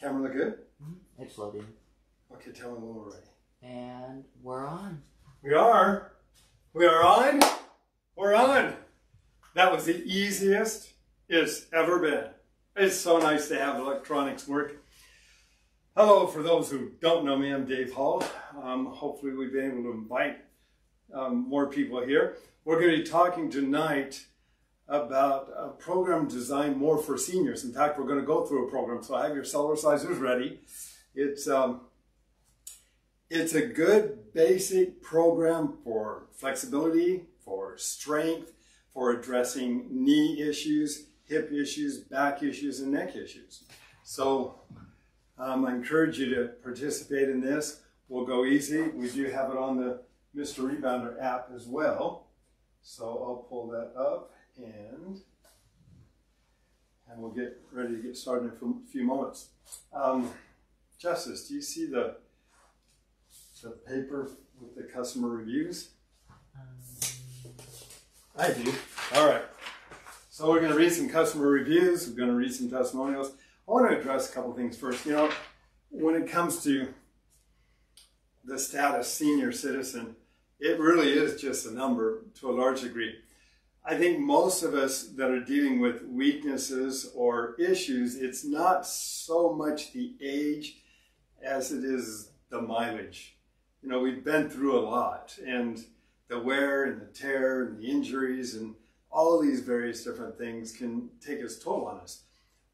Camera look good? It's loading. Okay, tell me when we're ready. And we're on. We are. We are on. We're on. That was the easiest it's ever been. It's so nice to have electronics work. Hello, for those who don't know me, I'm Dave Hall. Hopefully we've been able to invite more people here. We're going to be talking tonight about a program designed more for seniors. In fact, we're going to go through a program. So I have your Cellercisers ready. It's a good basic program for flexibility, for strength, for addressing knee issues, hip issues, back issues, and neck issues. So I encourage you to participate in this. We'll go easy. We do have it on the Mr. Rebounder app as well. So I'll pull that up and we'll get ready to get started in a few moments. Justice, do you see the paper with the customer reviews? I do. All right. So we're going to read some customer reviews. We're going to read some testimonials. I want to address a couple things first. You know, when it comes to the status senior citizen, it really is just a number to a large degree. I think most of us that are dealing with weaknesses or issues, it's not so much the age as it is the mileage. You know, we've been through a lot, and the wear and the tear and the injuries and all of these various different things can take its toll on us.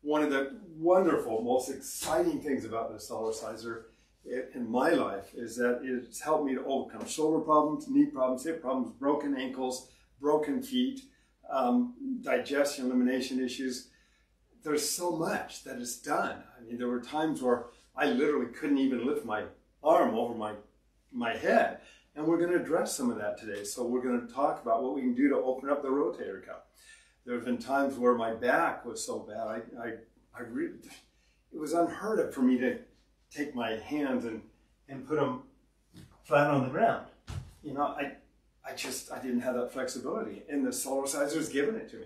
One of the wonderful, most exciting things about the Cellerciser in my life is that it's helped me to overcome shoulder problems, knee problems, hip problems, broken ankles, broken feet, digestion, elimination issues. There's so much that it's done. I mean, there were times where I literally couldn't even lift my arm over my head. And we're going to address some of that today. So we're going to talk about what we can do to open up the rotator cuff. There have been times where my back was so bad, it was unheard of for me to take my hands and put them flat on the ground. You know, I didn't have that flexibility, and the Cellerciser's given it to me.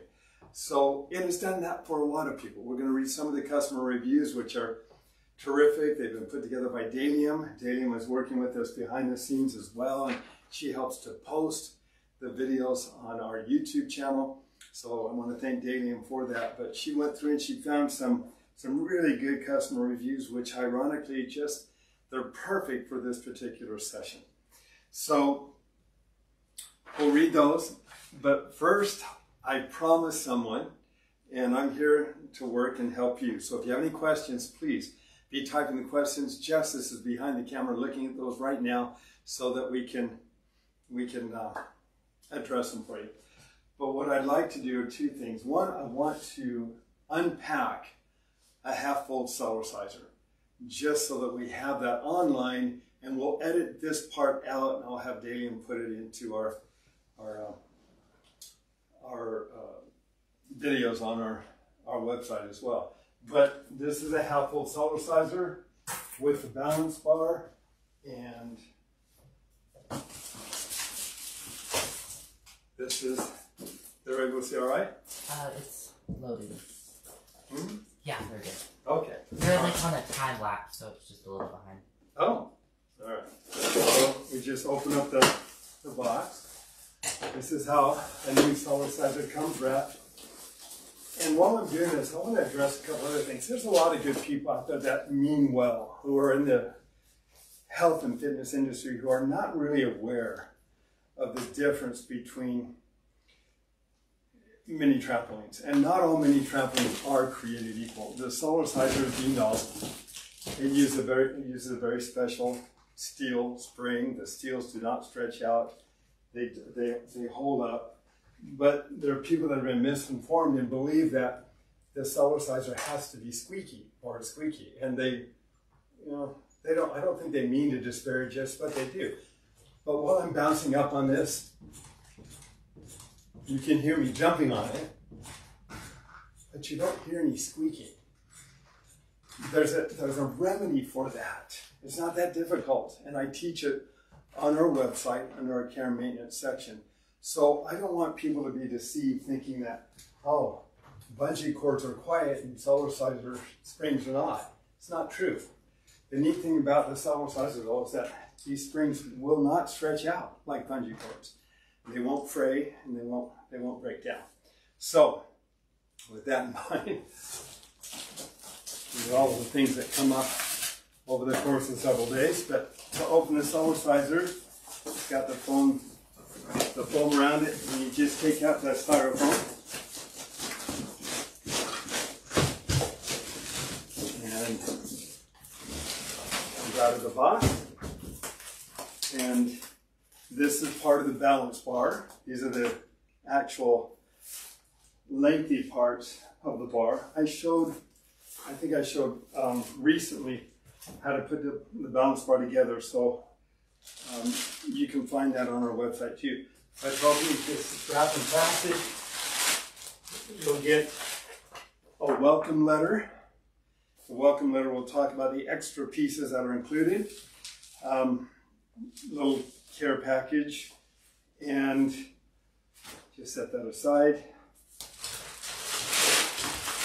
So it has done that for a lot of people. We're going to read some of the customer reviews, which are terrific. They've been put together by Dalium. Dalium is working with us behind the scenes as well, and she helps to post the videos on our YouTube channel. So I want to thank Dalium for that. But she went through and she found some really good customer reviews, which ironically they're perfect for this particular session. So we'll read those. But first, I promised someone, and I'm here to work and help you. So if you have any questions, please be typing the questions. Justice is behind the camera looking at those right now so that we can address them for you. But what I'd like to do are two things. One, I want to unpack a half-fold Cellerciser just so that we have that online, and we'll edit this part out and I'll have Dalium put it into our videos on our website as well. But this is a half-fold Cellerciser with the balance bar, and this is, they're able to see all right? It's loading. Hmm? Yeah, they're good. Okay. They're like on a time lapse, so it's just a little behind. Oh, all right. So we just open up the box. This is how a new Cellerciser comes wrapped. And while I'm doing this, I want to address a couple other things. There's a lot of good people out there that mean well, who are in the health and fitness industry, who are not really aware of the difference between mini trampolines. And not all mini trampolines are created equal. The Cellerciser, as you know, it uses a very special steel spring. The steels do not stretch out. They hold up. But there are people that have been misinformed and believe that the Cellerciser has to be squeaky or squeaky, and I don't think they mean to disparage us, but they do. But while I'm bouncing up on this, you can hear me jumping on it, but you don't hear any squeaking. There's a remedy for that. It's not that difficult, and I teach it on our website under our care and maintenance section. So I don't want people to be deceived thinking that, oh, bungee cords are quiet and Cellerciser springs are not. It's not true. The neat thing about the Cellerciser though is that these springs will not stretch out like bungee cords. They won't fray and they won't break down. So, with that in mind, these are all the things that come up over the course of several days. But to open the Cellerciser, it's got the foam around it, and you just take out that styrofoam. And comes out of the box. And this is part of the balance bar. These are the actual lengthy parts of the bar. I think I showed recently how to put the balance bar together, so you can find that on our website too. By probably just wrap in plastic, you'll get a welcome letter. The welcome letter will talk about the extra pieces that are included, little care package, and just set that aside.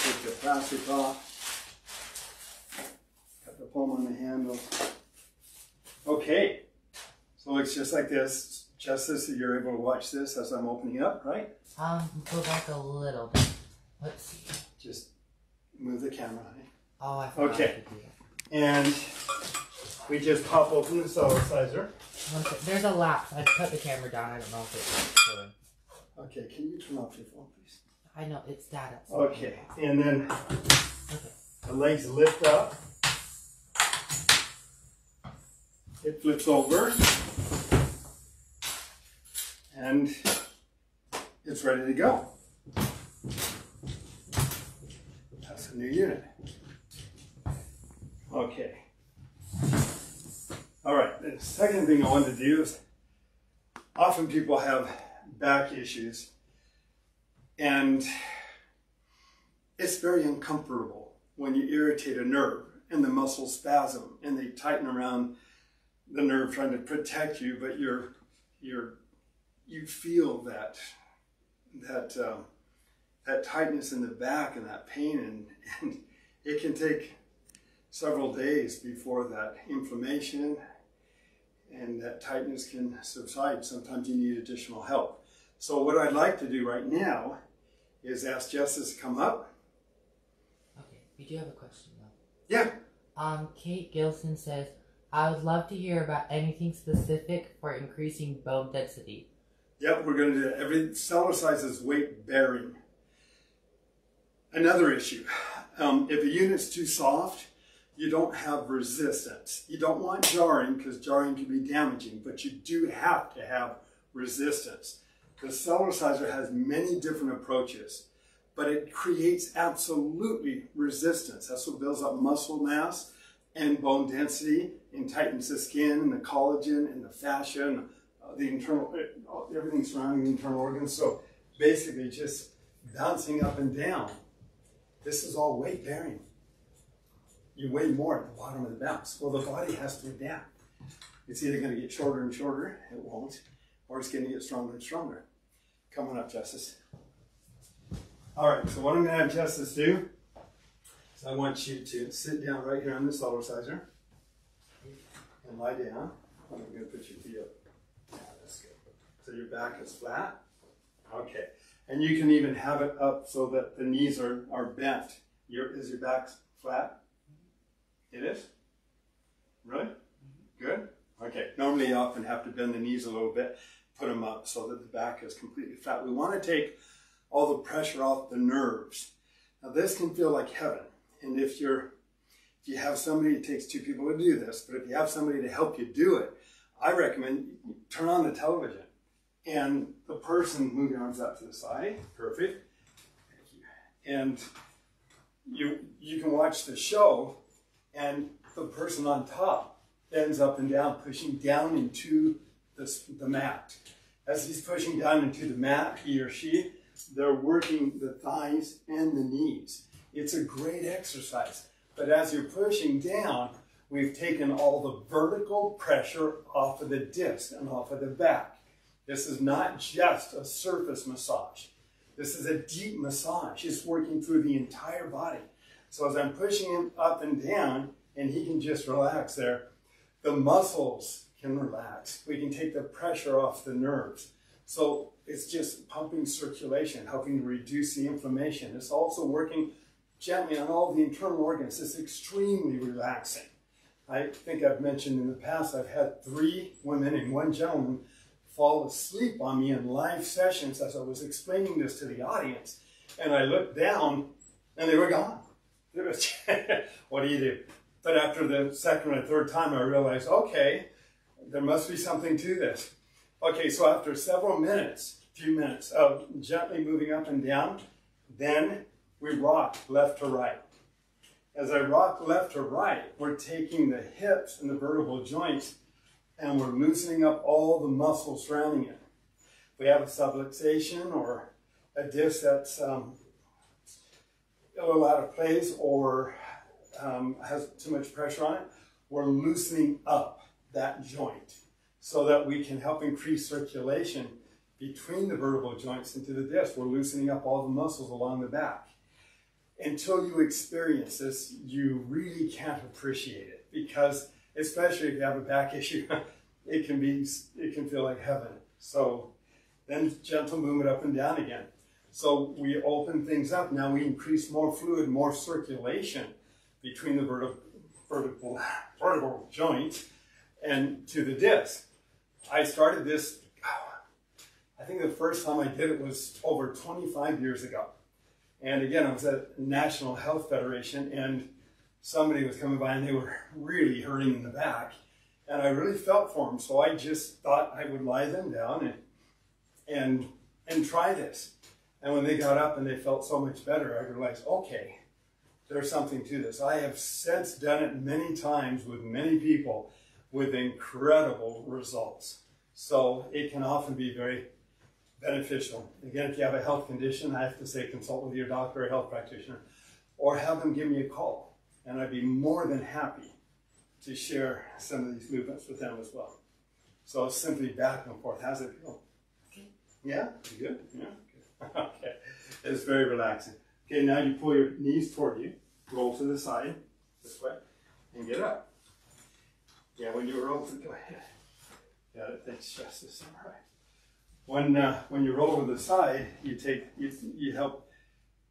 Take the plastic off. Got the foam on the handle. Okay, so it looks just like this. Just so you're able to watch this as I'm opening up, right? Go back a little bit. Let's see. Just move the camera, honey. Oh, I forgot. Okay, and we just pop open the Cellerciser. There's a lapse. I put the camera down. I don't know if it's showing. Okay, can you turn off your phone, please? I know, it's data. Okay, and then the legs lift up. It flips over. And it's ready to go. That's a new unit. Okay. All right, the second thing I wanted to do is, often people have back issues and it's very uncomfortable when you irritate a nerve and the muscles spasm and they tighten around the nerve trying to protect you, but you feel that tightness in the back and that pain, and it can take several days before that inflammation and that tightness can subside. Sometimes you need additional help. So what I'd like to do right now is ask Justice to come up. Okay, we do have a question though. Yeah. Kate Gilson says, I would love to hear about anything specific for increasing bone density. Yep, we're going to do that. Every Cellercise is weight bearing. Another issue, if a unit's too soft, you don't have resistance. You don't want jarring because jarring can be damaging, but you do have to have resistance. The Cellerciser has many different approaches, but it creates absolutely resistance. That's what builds up muscle mass and bone density and tightens the skin and the collagen and the fascia and the internal, everything surrounding the internal organs. So basically just bouncing up and down. This is all weight bearing. You weigh more at the bottom of the bounce. Well, the body has to adapt. It's either going to get shorter and shorter, it won't, or it's going to get stronger and stronger. Come on up, Justice. All right, so what I'm going to have Justice do is I want you to sit down right here on the Cellerciser and lie down. I'm going to put your feet up. Yeah, that's good. So your back is flat. Okay. And you can even have it up so that the knees are bent. Is your back flat? It is? Really? Good? Okay. Normally you often have to bend the knees a little bit, put them up so that the back is completely flat. We want to take all the pressure off the nerves. Now this can feel like heaven. And if you have somebody, it takes two people to do this, but if you have somebody to help you do it, I recommend turn on the television and the person move your arms out to the side. Perfect. Thank you. And you can watch the show and the person on top bends up and down, pushing down into the mat. As he's pushing down into the mat, he or she, they're working the thighs and the knees. It's a great exercise. But as you're pushing down, we've taken all the vertical pressure off of the disc and off of the back. This is not just a surface massage. This is a deep massage. It's working through the entire body. So as I'm pushing him up and down, and he can just relax there, the muscles can relax. We can take the pressure off the nerves. So it's just pumping circulation, helping to reduce the inflammation. It's also working gently on all the internal organs. It's extremely relaxing. I think I've mentioned in the past, I've had 3 women and 1 gentleman fall asleep on me in live sessions as I was explaining this to the audience. And I looked down and they were gone. It was, what do you do? But after the second or third time, I realized, okay, there must be something to this. Okay, so after several minutes, few minutes of gently moving up and down, then we rock left to right. As I rock left to right, we're taking the hips and the vertebral joints and we're loosening up all the muscles surrounding it. If we have a subluxation or a disc that's a little out of place or has too much pressure on it, we're loosening up that joint so that we can help increase circulation between the vertebral joints into the disc. We're loosening up all the muscles along the back. Until you experience this, you really can't appreciate it because, especially if you have a back issue, it can feel like heaven. So then gentle movement up and down again. So we open things up. Now we increase more fluid, more circulation between the vertebral joints and to the disc. I started this, I think the first time I did it was over 25 years ago. And again, I was at National Health Federation and somebody was coming by and they were really hurting in the back. And I really felt for them. So I just thought I would lie them down and try this. And when they got up and they felt so much better, I realized, okay, there's something to this. I have since done it many times with many people with incredible results. So it can often be very beneficial. Again, if you have a health condition, I have to say consult with your doctor or health practitioner, or have them give me a call. And I'd be more than happy to share some of these movements with them as well. So it's simply back and forth. How's it feel? Okay. Yeah? You good? Yeah? Good. Okay. It's very relaxing. Okay, now you pull your knees toward you, roll to the side, this way, and get up. Yeah, when you roll, go ahead. Got it, thanks, stress this time, all right. When you roll to the side, you help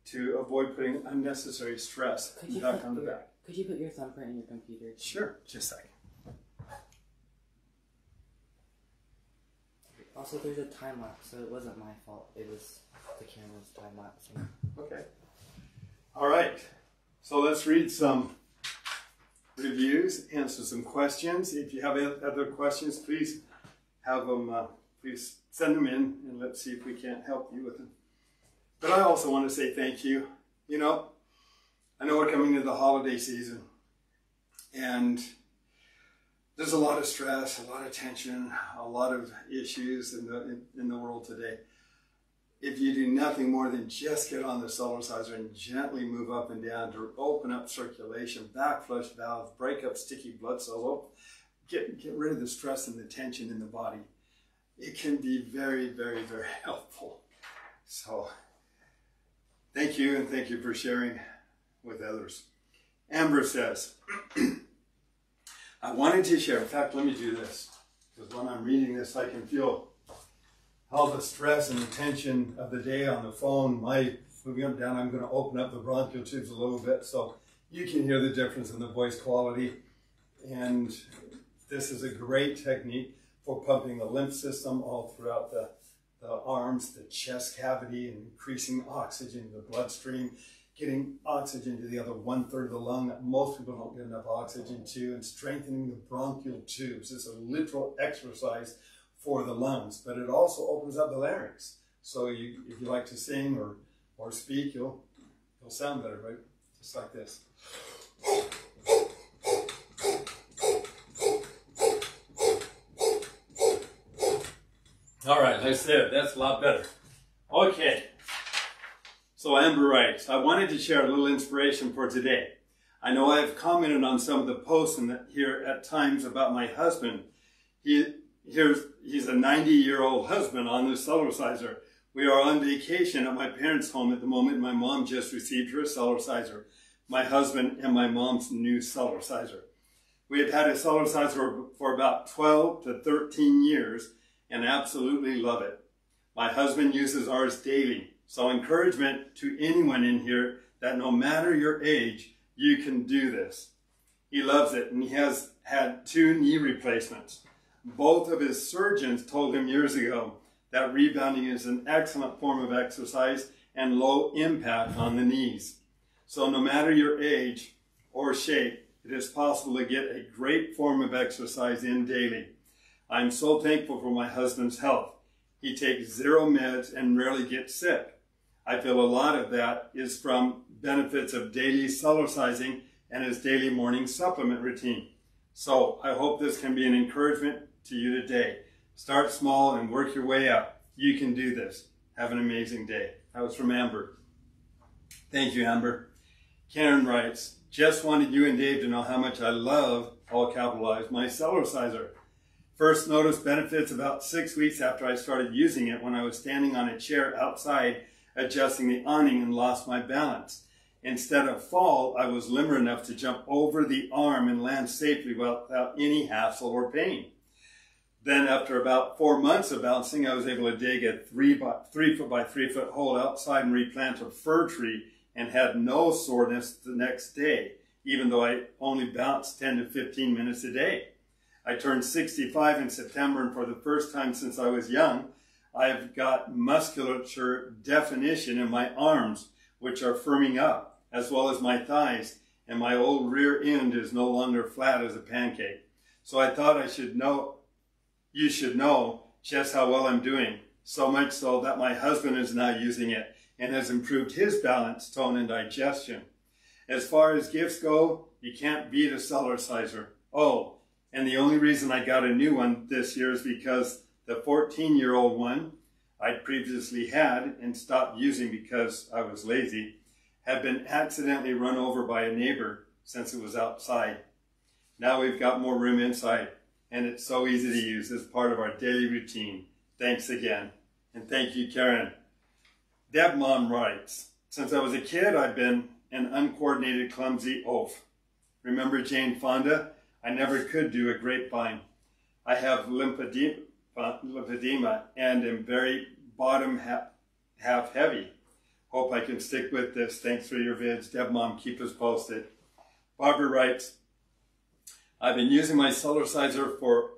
to avoid putting unnecessary stress back on the back. Could you put your thumbprint in your computer? Sure, just a second. Also, there's a time lapse, so it wasn't my fault. It was the camera's time lapsing. Okay. All right. So let's read some reviews, answer some questions. If you have other questions, please have them. Please send them in, and let's see if we can't help you with them. But I also want to say thank you. You know, I know we're coming to the holiday season, and there's a lot of stress, a lot of tension, a lot of issues in the world today. If you do nothing more than just get on the Cellerciser and gently move up and down to open up circulation, back flush valve, break up sticky blood cells, get rid of the stress and the tension in the body, it can be very, very, very helpful. So thank you, and thank you for sharing with others. Amber says, I wanted to share, in fact, let me do this, because when I'm reading this, I can feel all the stress and the tension of the day on the phone. Moving up and down, I'm going to open up the bronchial tubes a little bit so you can hear the difference in the voice quality. And this is a great technique for pumping the lymph system all throughout the arms, the chest cavity, and increasing oxygen in the bloodstream, getting oxygen to the other 1/3 of the lung that most people don't get enough oxygen to, and strengthening the bronchial tubes. It's a literal exercise for the lungs, but it also opens up the larynx. So if you like to sing or speak, you'll sound better, right? Just like this. All right, like I said, that's a lot better. Okay. So Amber writes, I wanted to share a little inspiration for today. I know I have commented on some of the posts here at times about my husband. He's a 90-year-old husband on the Cellerciser. We are on vacation at my parents' home at the moment. My mom just received her Cellerciser. my husband and my mom's new Cellerciser. We have had a Cellerciser for about 12 to 13 years and absolutely love it. My husband uses ours daily, so encouragement to anyone in here that no matter your age, you can do this. He loves it, and he has had 2 knee replacements. Both of his surgeons told him years ago that rebounding is an excellent form of exercise and low impact on the knees. So no matter your age or shape, it is possible to get a great form of exercise in daily. I'm so thankful for my husband's health. He takes 0 meds and rarely gets sick. I feel a lot of that is from benefits of daily Cellercising and his daily morning supplement routine. So I hope this can be an encouragement to you today. Start small and work your way up. You can do this. Have an amazing day. That was from Amber. Thank you, Amber. Karen writes, just wanted you and Dave to know how much I love, all capitalized, my Cellerciser. First noticed benefits about 6 weeks after I started using it when I was standing on a chair outside adjusting the awning and lost my balance. Instead of fall, I was limber enough to jump over the arm and land safely without any hassle or pain. Then after about 4 months of bouncing, I was able to dig a 3 foot by 3 foot hole outside and replant a fir tree and had no soreness the next day, even though I only bounced 10 to 15 minutes a day. I turned 65 in September, and for the first time since I was young, I've got musculature definition in my arms, which are firming up, as well as my thighs, and my old rear end is no longer flat as a pancake. So I thought you should know just how well I'm doing, so much so that my husband is now using it and has improved his balance, tone, and digestion. As far as gifts go, you can't beat a Cellerciser. Oh, and the only reason I got a new one this year is because the 14-year-old one I'd previously had and stopped using because I was lazy had been accidentally run over by a neighbor since it was outside. Now we've got more room inside, and it's so easy to use as part of our daily routine. Thanks again. And thank you, Karen. Deb Mom writes, since I was a kid, I've been an uncoordinated, clumsy oaf. Remember Jane Fonda? I never could do a grapevine. I have lymphedema and am very bottom half heavy. Hope I can stick with this. Thanks for your vids. Deb Mom, keep us posted. Barbara writes, I've been using my Cellerciser for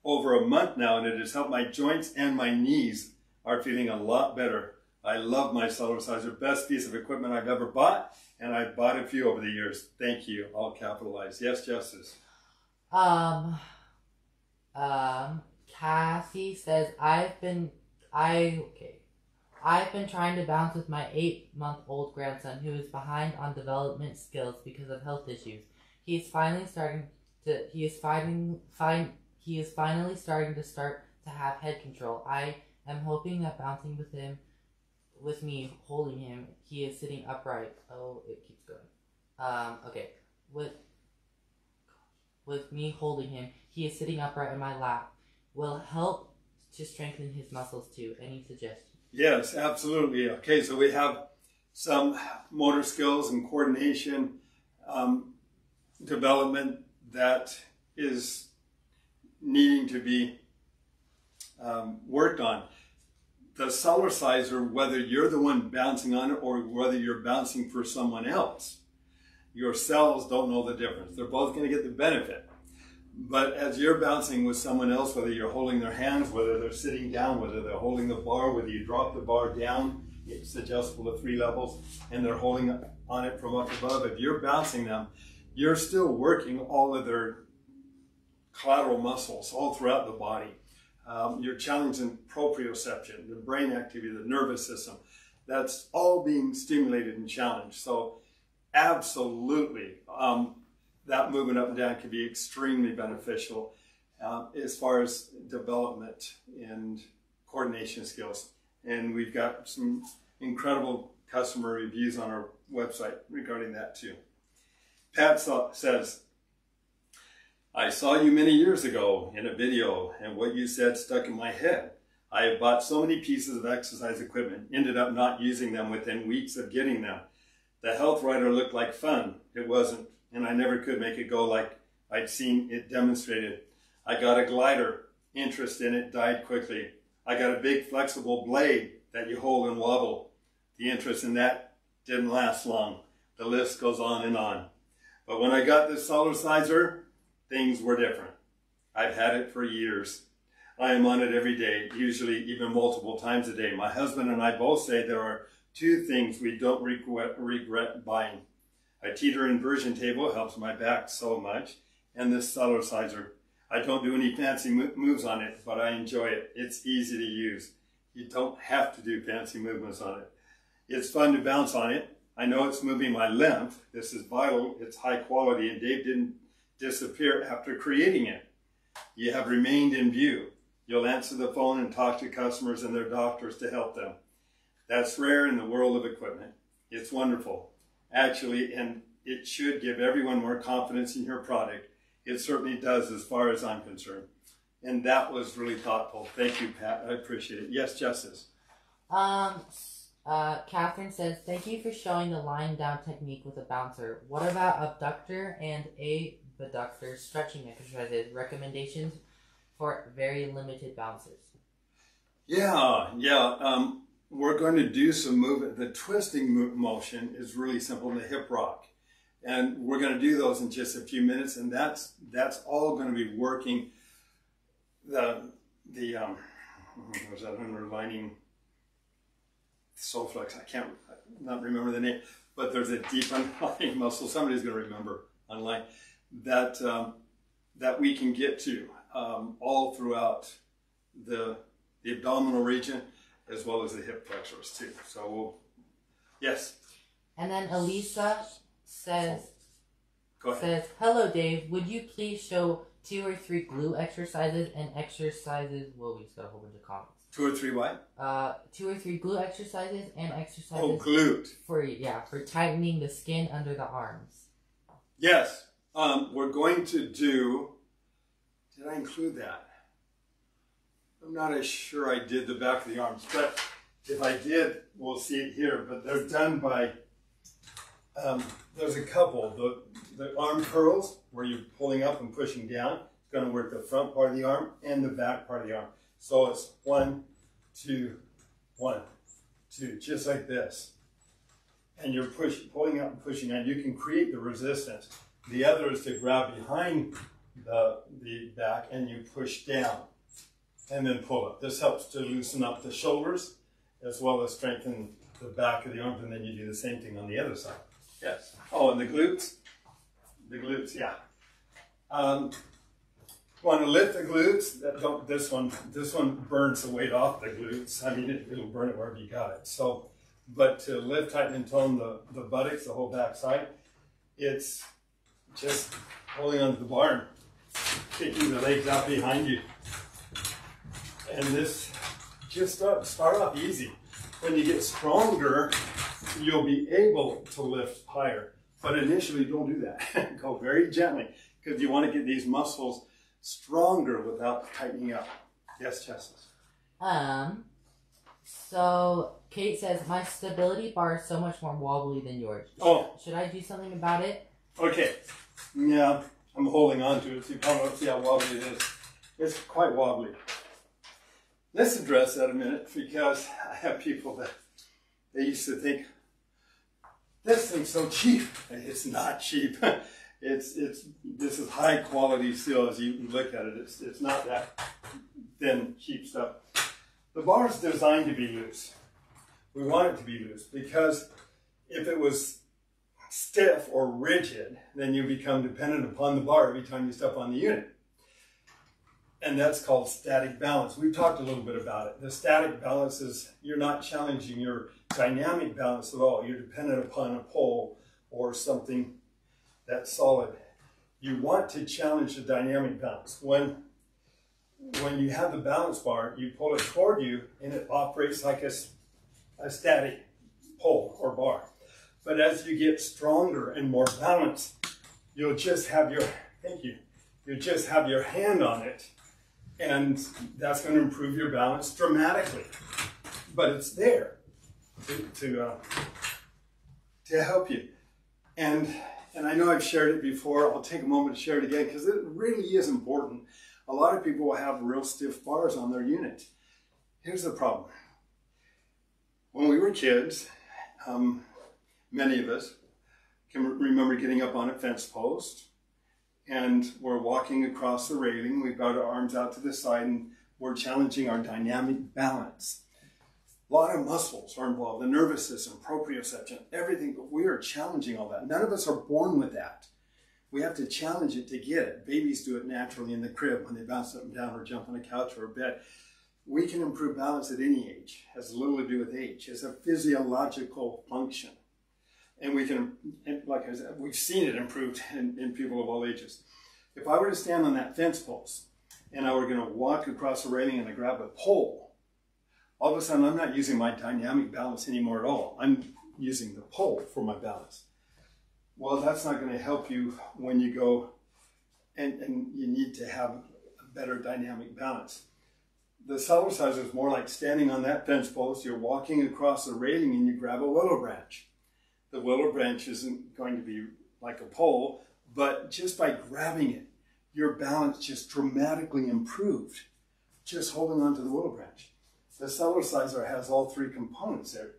over a month now, and it has helped my joints and my knees are feeling a lot better. I love my Cellerciser, best piece of equipment I've ever bought, and I've bought a few over the years. Thank you, all capitalized. Yes, Justice. Cassie says, I've been trying to bounce with my 8-month-old grandson who is behind on development skills because of health issues. He is finally starting to have head control. I am hoping that bouncing with me holding him, he is sitting upright. Oh, it keeps going. Okay. With me holding him, he is sitting upright in my lap. Will help to strengthen his muscles too. Any suggestions? Yes, absolutely. Okay, so we have some motor skills and coordination development that is needing to be worked on. The Cellerciser, whether you're the one bouncing on it or whether you're bouncing for someone else, your cells don't know the difference. They're both going to get the benefit. But as you're bouncing with someone else, whether you're holding their hands, whether they're sitting down, whether they're holding the bar, whether you drop the bar down, it's adjustable to 3 levels, and they're holding on it from up above. If you're bouncing them, you're still working all of their collateral muscles all throughout the body. You're challenging proprioception, the brain activity, the nervous system. That's all being stimulated and challenged. So absolutely, that movement up and down can be extremely beneficial as far as development and coordination skills. And we've got some incredible customer reviews on our website regarding that too. Pat says, I saw you many years ago in a video, and what you said stuck in my head. I have bought so many pieces of exercise equipment, ended up not using them within weeks of getting them. The Health Rider looked like fun. It wasn't, and I never could make it go like I'd seen it demonstrated. I got a glider. Interest in it died quickly. I got a big flexible blade that you hold and wobble. The interest in that didn't last long. The list goes on and on. But when I got this Cellerciser, things were different. I've had it for years. I am on it every day, usually even multiple times a day. My husband and I both say there are two things we don't regret buying. A teeter inversion table helps my back so much, and this Cellerciser. I don't do any fancy moves on it, but I enjoy it. It's easy to use. You don't have to do fancy movements on it. It's fun to bounce on it. I know it's moving my lymph. This is vital. It's high quality, and Dave didn't disappear after creating it. You have remained in view. You'll answer the phone and talk to customers and their doctors to help them. That's rare in the world of equipment. It's wonderful, actually, and it should give everyone more confidence in your product. It certainly does as far as I'm concerned. And that was really thoughtful. Thank you, Pat. I appreciate it. Yes, Justice. Catherine says, thank you for showing the lying down technique with a bouncer. What about abductor and abductor stretching exercises? Recommendations for very limited bouncers? Yeah. We're going to do some movement. The twisting motion is really simple in the hip rock. And we're going to do those in just a few minutes. And that's all going to be working was that underlining Solflex? I can't not remember the name, but there's a deep underlying muscle. Somebody's going to remember online that we can get to all throughout the abdominal region as well as the hip flexors too. So yes. And then Elisa says, hello Dave, would you please show 2 or 3 glute exercises and exercises? Whoa, we just got a whole bunch of comments. 2 or 3 what? 2 or 3 glute exercises and exercises. Oh, glute. For tightening the skin under the arms. Yes. We're going to do, did I include that? I'm not as sure I did the back of the arms, but if I did, we'll see it here. But they're done by, there's a couple. The arm curls, where you're pulling up and pushing down, it's going to work the front part of the arm and the back part of the arm. So it's 1, 2, 1, 2, just like this. And you're pulling up and pushing down. You can create the resistance. The other is to grab behind the back and you push down and then pull up. This helps to loosen up the shoulders as well as strengthen the back of the arms, and then you do the same thing on the other side. Yes. Oh, and the glutes. The glutes, yeah. Want to lift the glutes? This one burns the weight off the glutes. I mean, it'll burn it wherever you got it. So, but to lift, tighten, and tone the buttocks, the whole back side, it's just holding onto the bar and kicking the legs out behind you. And this just start off easy. When you get stronger, you'll be able to lift higher. But initially, don't do that. Go very gently, because you want to get these muscles stronger without tightening up. Yes, Justice. So Kate says, my stability bar is so much more wobbly than yours. Should I do something about it? Okay. Yeah, I'm holding on to it so you probably don't see how wobbly it is. It's quite wobbly. Let's address that a minute, because I have people that they used to think, this thing's so cheap. It's not cheap. This is high quality steel as you look at it. It's not that thin, cheap stuff. The bar is designed to be loose. We want it to be loose because if it was stiff or rigid, then you become dependent upon the bar every time you step on the unit. And that's called static balance. We've talked a little bit about it. The static balance is you're not challenging your dynamic balance at all. You're dependent upon a pole or something that's solid. You want to challenge the dynamic balance. When you have the balance bar, you pull it toward you and it operates like a static pole or bar. But as you get stronger and more balanced, you'll just have your, you'll just have your hand on it, and that's going to improve your balance dramatically. But it's there to to help you. And I know I've shared it before. I'll take a moment to share it again because it really is important. A lot of people will have real stiff bars on their unit. Here's the problem. When we were kids, many of us can remember getting up on a fence post and we're walking across the railing. We've got our arms out to the side and we're challenging our dynamic balance. A lot of muscles are involved, the nervous system, proprioception, everything, but we are challenging all that. None of us are born with that. We have to challenge it to get it. Babies do it naturally in the crib when they bounce up and down or jump on a couch or a bed. We can improve balance at any age. It has little to do with age. It's a physiological function. And we can, like I said, we've seen it improved in people of all ages. If I were to stand on that fence post and I were going to walk across the railing and I grab a pole, all of a sudden I'm not using my dynamic balance anymore at all. I'm using the pole for my balance. Well, that's not going to help you when you go and you need to have a better dynamic balance. The Cellerciser is more like standing on that fence post, you're walking across the railing and you grab a willow branch. The willow branch isn't going to be like a pole, but just by grabbing it, your balance just dramatically improved, just holding on to the willow branch. The Cellerciser has all three components there.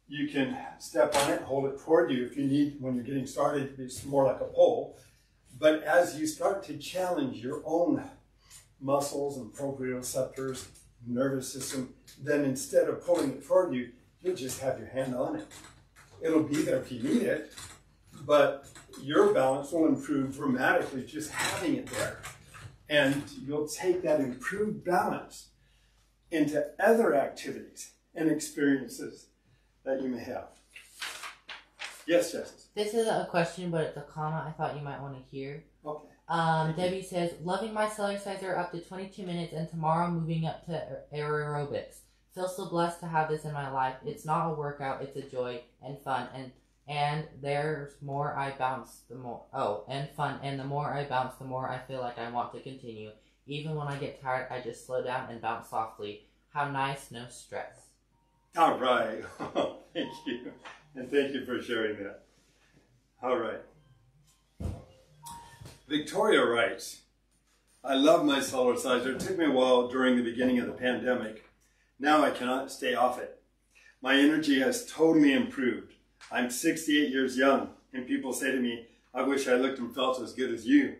You can step on it, hold it toward you if you need, when you're getting started, it's more like a pole. But as you start to challenge your own muscles and proprioceptors, nervous system, then instead of pulling it toward you, you'll just have your hand on it. It'll be there if you need it, but your balance will improve dramatically just having it there. And you'll take that improved balance into other activities and experiences that you may have. Yes, Jess? This isn't a question, but it's a comment I thought you might want to hear. Okay. Debbie says, loving my Cellerciser up to 22 minutes and tomorrow moving up to aerobics. Feel so blessed to have this in my life. It's not a workout, it's a joy and fun. And there's more I bounce, the more, and fun. And the more I bounce, the more I feel like I want to continue. Even when I get tired, I just slow down and bounce softly. How nice, no stress. All right. Thank you. And thank you for sharing that. All right. Victoria writes, I love my Cellerciser. It took me a while during the beginning of the pandemic. Now I cannot stay off it. My energy has totally improved. I'm 68 years young, and people say to me, I wish I looked and felt as good as you.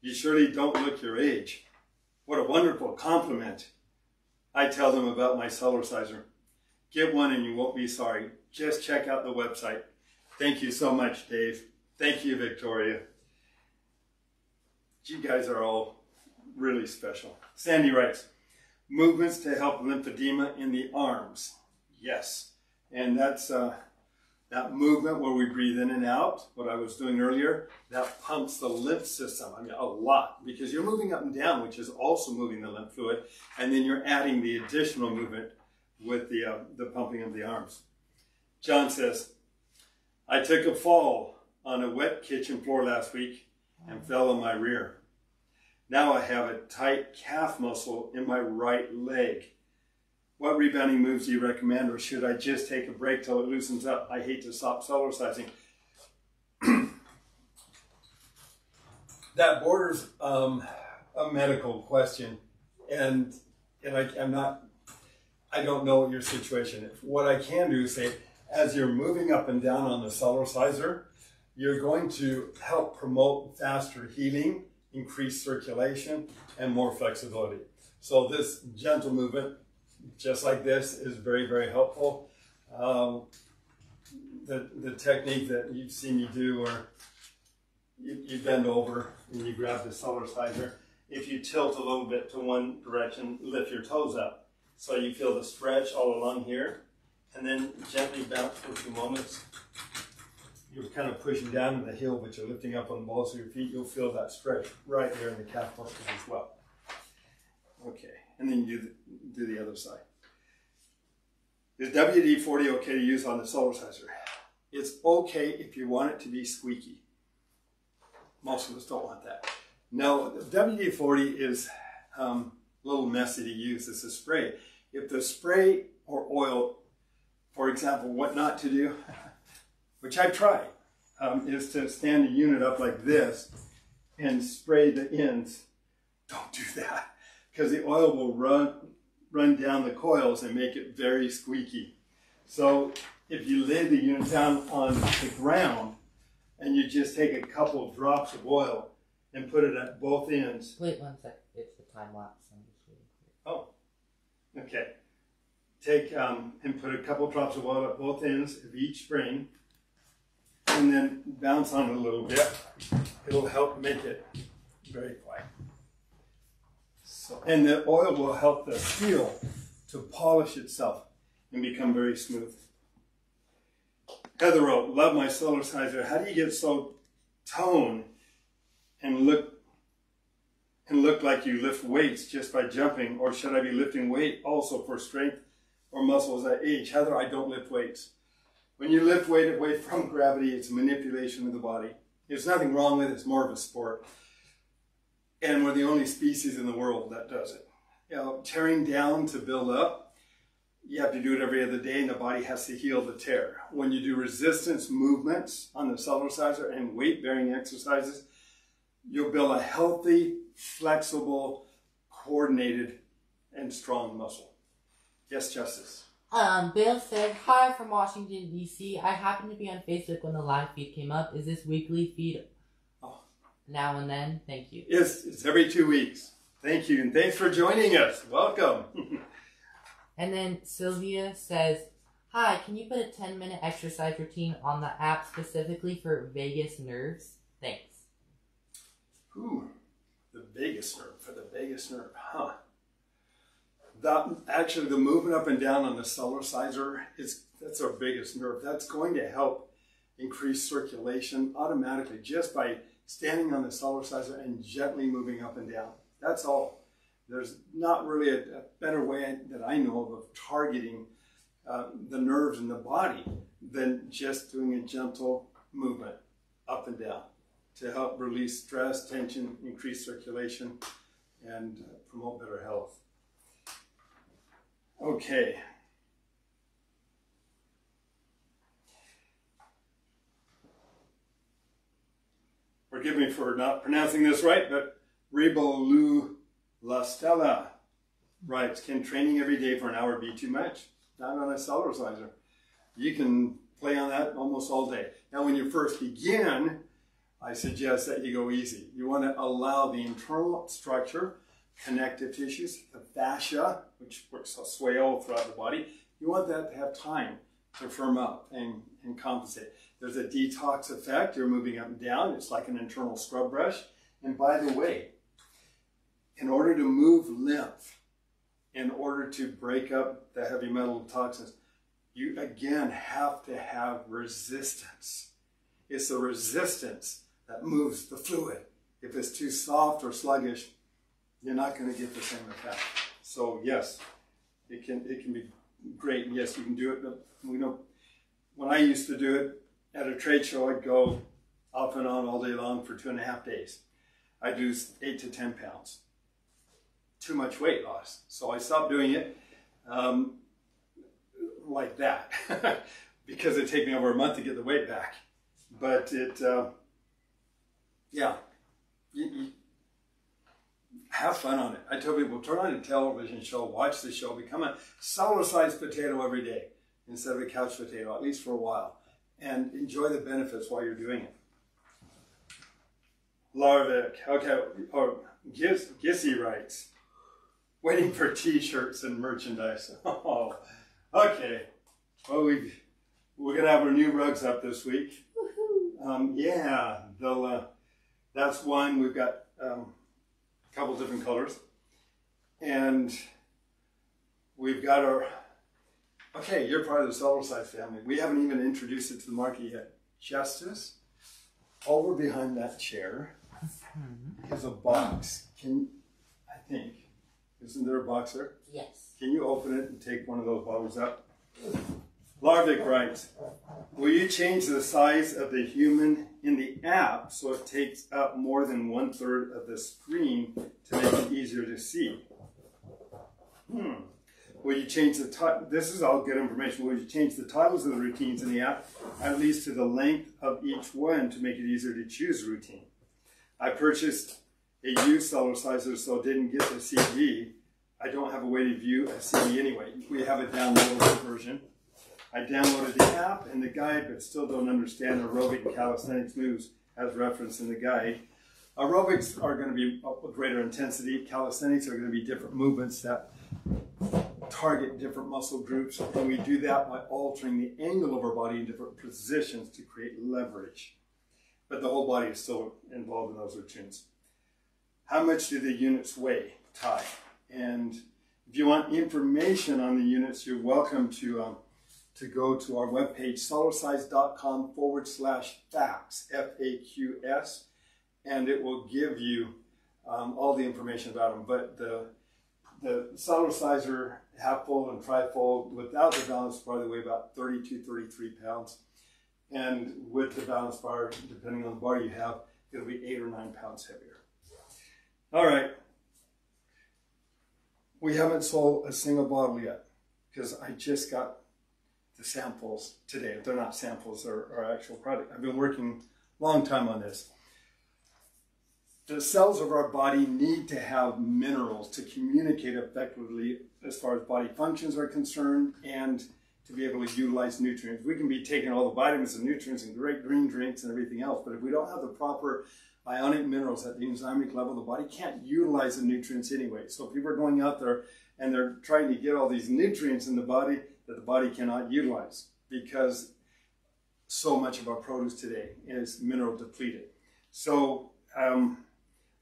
You surely don't look your age. What a wonderful compliment. I tell them about my Cellerciser. Get one and you won't be sorry. Just check out the website. Thank you so much, Dave. Thank you, Victoria. You guys are all really special. Sandy writes, movements to help lymphedema in the arms. Yes. And that's that movement where we breathe in and out, what I was doing earlier, that pumps the lymph system. I mean, a lot, because you're moving up and down, which is also moving the lymph fluid, and then you're adding the additional movement with the pumping of the arms. John says, I took a fall on a wet kitchen floor last week and fell on my rear. Now I have a tight calf muscle in my right leg. What rebounding moves do you recommend, or should I just take a break till it loosens up? I hate to stop Cellercising. That borders a medical question, and I don't know what your situation is. What I can do is say, as you're moving up and down on the Cellerciser, you're going to help promote faster healing, increased circulation, and more flexibility. So this gentle movement, just like this, is very, very helpful. The technique that you've seen me do, where you bend over and you grab the Cellerciser. If you tilt a little bit to one direction, lift your toes up. So you feel the stretch all along here, and then gently bounce for a few moments. You're kind of pushing down in the heel, but you're lifting up on the balls of your feet. You'll feel that stretch right there in the calf muscles as well. Okay, and then you do the other side. Is WD-40 okay to use on the Cellerciser? It's okay if you want it to be squeaky. Most of us don't want that. No, WD-40 is a little messy to use. It's a spray. If the spray or oil, for example, what not to do, which I've tried, is to stand the unit up like this and spray the ends. Don't do that, because the oil will run down the coils and make it very squeaky. So if you lay the unit down on the ground and you just take a couple of drops of oil and put it at both ends. Wait 1 sec. It's the time lapse. I'm just waiting for it. Oh, okay. Take and put a couple of drops of oil at both ends of each spring, and then bounce on it a little bit. It'll help make it very quiet. So, and the oil will help the steel to polish itself and become very smooth. Heather wrote, love my Cellerciser. How do you get so toned and look like you lift weights just by jumping, or should I be lifting weight also for strength or muscles at age? Heather, I don't lift weights. When you lift weight away from gravity, it's a manipulation of the body. There's nothing wrong with it. It's more of a sport. And we're the only species in the world that does it. You know, tearing down to build up, you have to do it every other day, and the body has to heal the tear. When you do resistance movements on the Cellerciser and weight-bearing exercises, you'll build a healthy, flexible, coordinated, and strong muscle. Yes, Justice. Bill said, hi from Washington, D.C. I happened to be on Facebook when the live feed came up. Is this weekly feed now and then? Thank you. It's every 2 weeks. Thank you, and thanks for joining us. Welcome. And then Sylvia says, hi, can you put a 10-minute exercise routine on the app specifically for vagus nerves? Thanks. Ooh, the vagus nerve, for the vagus nerve, huh? Actually, the movement up and down on the Cellerciser, that's our biggest nerve. That's going to help increase circulation automatically just by standing on the Cellerciser and gently moving up and down. That's all. There's not really a better way that I know of targeting the nerves in the body than just doing a gentle movement up and down to help release stress, tension, increase circulation, and promote better health. Okay. Forgive me for not pronouncing this right, but Lastella writes, can training every day for an hour be too much? Not on a Cellerciser. You can play on that almost all day. Now, when you first begin, I suggest that you go easy. You want to allow the internal structure, connective tissues, the fascia, which works to sway all throughout the body. You want that to have time to firm up and compensate. There's a detox effect. You're moving up and down. It's like an internal scrub brush. And by the way, in order to move lymph, in order to break up the heavy metal toxins, you again have to have resistance. It's the resistance that moves the fluid. If it's too soft or sluggish, you're not going to get the same effect. So yes, it can be great. And yes, you can do it. But we know when I used to do it at a trade show, I'd go off and on all day long for 2.5 days. I'd lose 8 to 10 pounds. Too much weight loss. So I stopped doing it like that because it'd take me over a month to get the weight back. But yeah, you have fun on it. I tell people, turn on a television show, watch the show, become a Cellercise potato every day instead of a couch potato, at least for a while, and enjoy the benefits while you're doing it. Larvic, okay, or Gissy writes, waiting for t-shirts and merchandise. Oh, okay. Well, we're gonna have our new rugs up this week. Yeah, that's one. We've got a couple different colors, and we've got our. Okay, you're part of the Cellercise family. We haven't even introduced it to the market yet. Justice, over behind that chair is a box. I think, isn't there a box there? Yes. Can you open it and take one of those bottles up? Larvic writes, will you change the size of the human in the app so it takes up more than 1/3 of the screen to make it easier to see? will you change the title? This is all good information. Will you change the titles of the routines in the app, at least to the length of each one, to make it easier to choose a routine? I purchased a used Cellerciser, so it didn't get the CD. I don't have a way to view a CD anyway. We have a downloadable version. I downloaded the app and the guide, but still don't understand aerobic and calisthenics moves as referenced in the guide. Aerobics are going to be a greater intensity. Calisthenics are going to be different movements that target different muscle groups. And we do that by altering the angle of our body in different positions to create leverage. But the whole body is still involved in those routines. How much do the units weigh? Ty. And if you want information on the units, you're welcome to go to our webpage, cellercise.com/facts, F-A-Q-S, and it will give you all the information about them. But the Cellerciser half fold and tri-fold without the balance bar, they weigh about 32, 33 pounds. And with the balance bar, depending on the bar you have, it'll be 8 or 9 pounds heavier. All right. We haven't sold a single bottle yet because I just got the samples today. They're not samples, they're actual product. I've been working a long time on this. The cells of our body need to have minerals to communicate effectively as far as body functions are concerned and to be able to utilize nutrients. We can be taking all the vitamins and nutrients and great green drinks and everything else, but if we don't have the proper ionic minerals at the enzymic level, the body can't utilize the nutrients anyway. So people are going out there and they're trying to get all these nutrients in the body that the body cannot utilize because so much of our produce today is mineral depleted. So I'm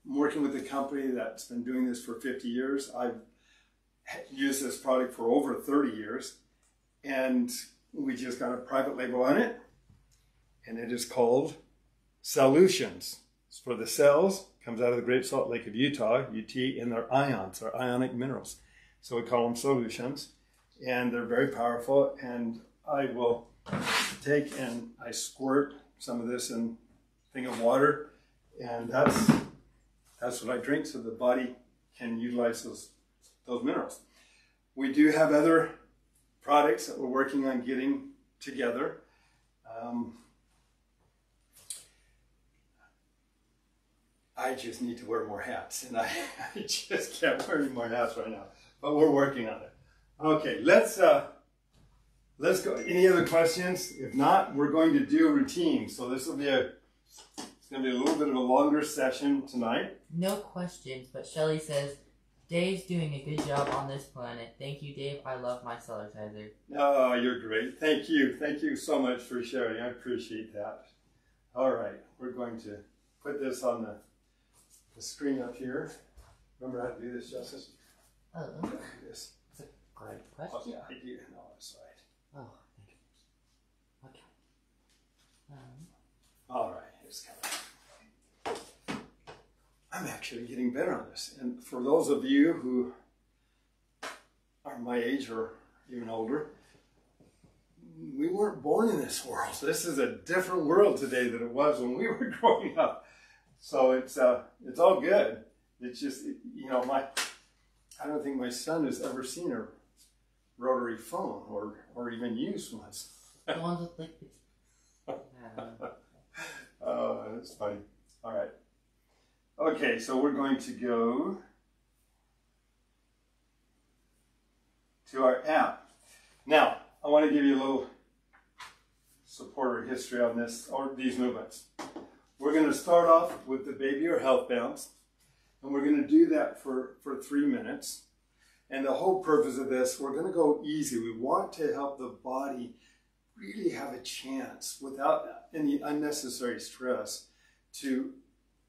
working with a company that's been doing this for 50 years. I've used this product for over 30 years and we just got a private label on it and it is called Cellutions. It's for the cells, comes out of the Great Salt Lake of Utah, UT, and they're ions, or ionic minerals. So we call them Cellutions, and they're very powerful. And I will take and I squirt some of this in a thing of water, and that's what I drink, so the body can utilize those minerals. We do have other products that we're working on getting together. I just need to wear more hats, and I just can't wear any more hats right now. But we're working on it. Okay, let's go. Any other questions? If not, we're going to do a routine. So this will be it's going to be a little bit of a longer session tonight. No questions, but Shelly says, Dave's doing a good job on this planet. Thank you, Dave. I love my Cellerciser. Oh, you're great. Thank you. Thank you so much for sharing. I appreciate that. All right, we're going to put this on the screen up here. Remember how to do this, Justice? Oh, do this. That's a great question. Oh, yeah, I do. No, that's right. Oh, thank you. Okay. All right, here's coming. I'm actually getting better on this. And for those of you who are my age or even older, we weren't born in this world. This is a different world today than it was when we were growing up. So it's all good. It's just, you know, I don't think my son has ever seen a rotary phone or even used one. The ones with like Oh, that's funny. All right. Okay, so we're going to go to our app. Now, I want to give you a little support or history on this, or these movements. We're going to start off with the baby or health bounce, and we're going to do that for 3 minutes. And the whole purpose of this, we're going to go easy. We want to help the body really have a chance without any unnecessary stress to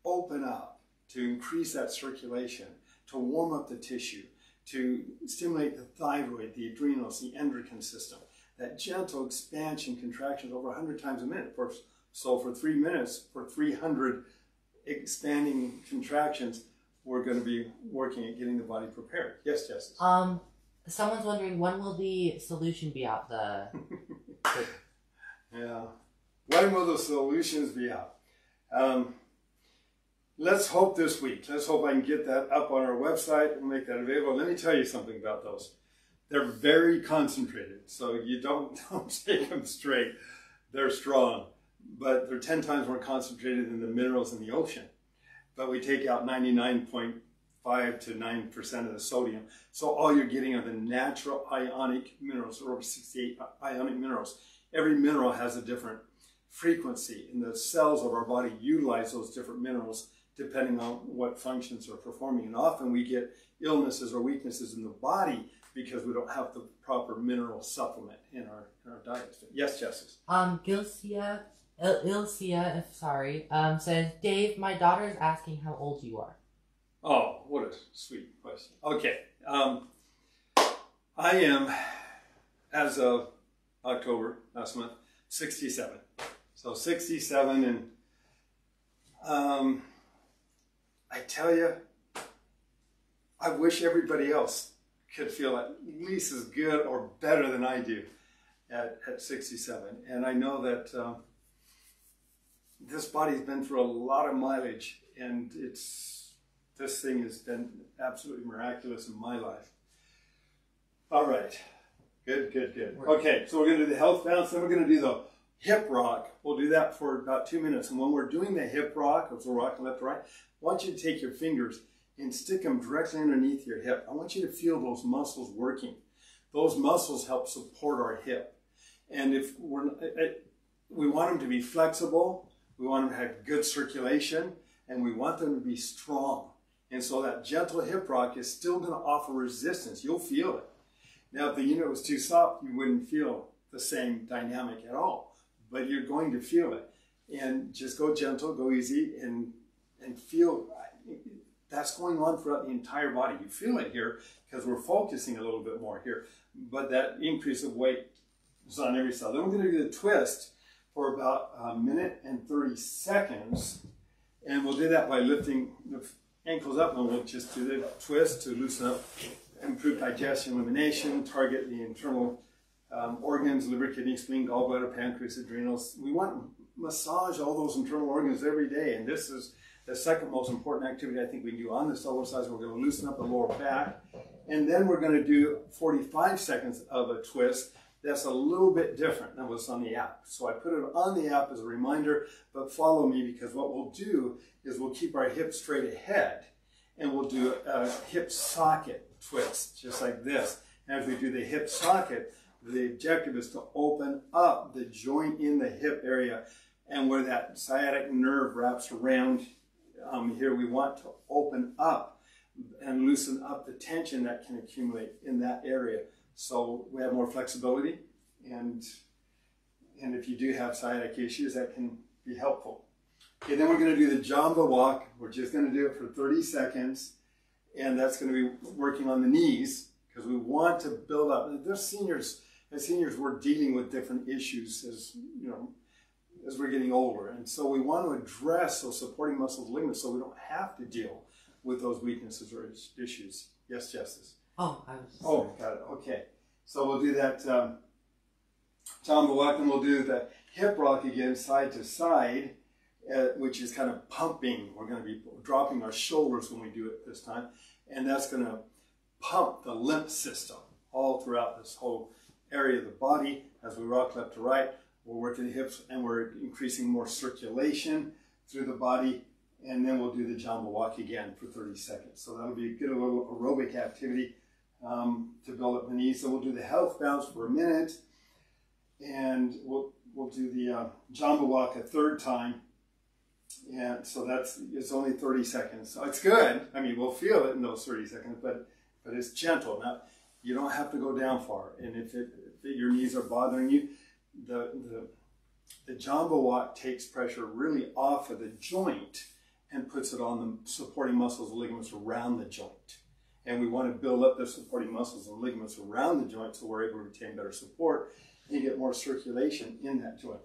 open up, to increase that circulation, to warm up the tissue, to stimulate the thyroid, the adrenals, the endocrine system. That gentle expansion contractions over 100 times a minute. So for 3 minutes, for 300 expanding contractions, we're going to be working at getting the body prepared. Yes, Jessica? Someone's wondering, when will the solution be out? Yeah. When will the solutions be out? Let's hope this week. Let's hope I can get that up on our website and make that available. Let me tell you something about those. They're very concentrated, so you don't take them straight. They're strong, but they're 10 times more concentrated than the minerals in the ocean. But we take out 99.5 to 9% of the sodium. So all you're getting are the natural ionic minerals, or over 68 ionic minerals. Every mineral has a different frequency, and the cells of our body utilize those different minerals depending on what functions are performing. And often we get illnesses or weaknesses in the body because we don't have the proper mineral supplement in our diets. Yes, Justice? Ilcia, says, Dave, my daughter is asking how old you are. Oh, what a sweet question. Okay. I am, as of October last month, 67. So 67, and I tell you, I wish everybody else could feel at least as good or better than I do at 67. And I know that this body's been through a lot of mileage, and this thing has been absolutely miraculous in my life. All right. Good, good, good. Okay, so we're going to do the health bounce, then we're going to do the hip rock. We'll do that for about 2 minutes. And when we're doing the hip rock, so we're rocking left to right, I want you to take your fingers and stick them directly underneath your hip. I want you to feel those muscles working. Those muscles help support our hip. And if we want them to be flexible, we want them to have good circulation, and we want them to be strong. And so that gentle hip rock is still going to offer resistance. You'll feel it. Now, if the unit was too soft, you wouldn't feel the same dynamic at all, but you're going to feel it. And just go gentle, go easy, and feel that's going on throughout the entire body. You feel it here because we're focusing a little bit more here, but that increase of weight is on every cell. Then we're going to do the twist for about 1 minute and 30 seconds, and we'll do that by lifting the ankles up, and we'll just do the twist to loosen up, improve digestion, elimination, target the internal organs, liver, kidney, spleen, gallbladder, pancreas, adrenals. We want to massage all those internal organs every day, and this is the second most important activity I think we can do on the Cellerciser. We're going to loosen up the lower back, and then we're going to do 45 seconds of a twist that's a little bit different than what's on the app. So I put it on the app as a reminder, but follow me, because what we'll do is we'll keep our hips straight ahead, and we'll do a hip socket twist, just like this. And as we do the hip socket, the objective is to open up the joint in the hip area, and where that sciatic nerve wraps around here, we want to open up and loosen up the tension that can accumulate in that area. So we have more flexibility, and if you do have sciatic issues, that can be helpful. Okay, then we're going to do the Jamba walk. We're just going to do it for 30 seconds, and that's going to be working on the knees, because we want to build up. As seniors, we're dealing with different issues as we're getting older, and so we want to address those supporting muscles, ligaments, so we don't have to deal with those weaknesses or issues. Yes, Justice. Oh, I was. Oh, got it. Okay, so we'll do that Jamba walk, and we'll do the hip rock again, side to side, which is kind of pumping. We're going to be dropping our shoulders when we do it this time, and that's going to pump the lymph system all throughout this whole area of the body. As we rock left to right, we're working the hips, and we're increasing more circulation through the body, and then we'll do the Jamba walk again for 30 seconds. So that'll be a good little aerobic activity to build up the knees. So we'll do the health bounce for 1 minute, and we'll do the Jamba walk a third time. And so it's only 30 seconds. So it's good. I mean, we'll feel it in those 30 seconds, but it's gentle. Now, you don't have to go down far. And if your knees are bothering you, the Jamba walk takes pressure really off of the joint and puts it on the supporting muscles and ligaments around the joint. And we want to build up the supporting muscles and ligaments around the joint so we're able to retain better support and get more circulation in that joint.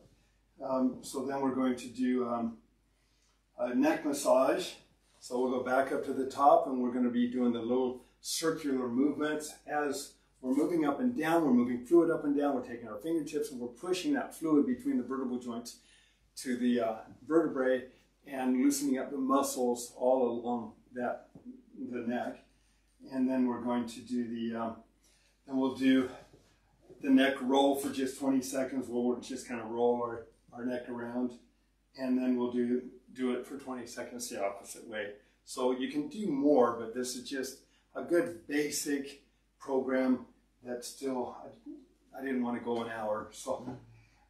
So then we're going to do a neck massage. So we'll go back up to the top, and we're going to be doing the little circular movements. As we're moving up and down, we're moving fluid up and down, we're taking our fingertips and we're pushing that fluid between the vertebral joints to the vertebrae and loosening up the muscles all along the neck. And then we're going to do Then we'll do the neck roll for just 20 seconds. We'll just kind of roll our neck around, and then we'll do it for 20 seconds the opposite way. So you can do more, but this is just a good basic program that still, I didn't want to go an hour. So,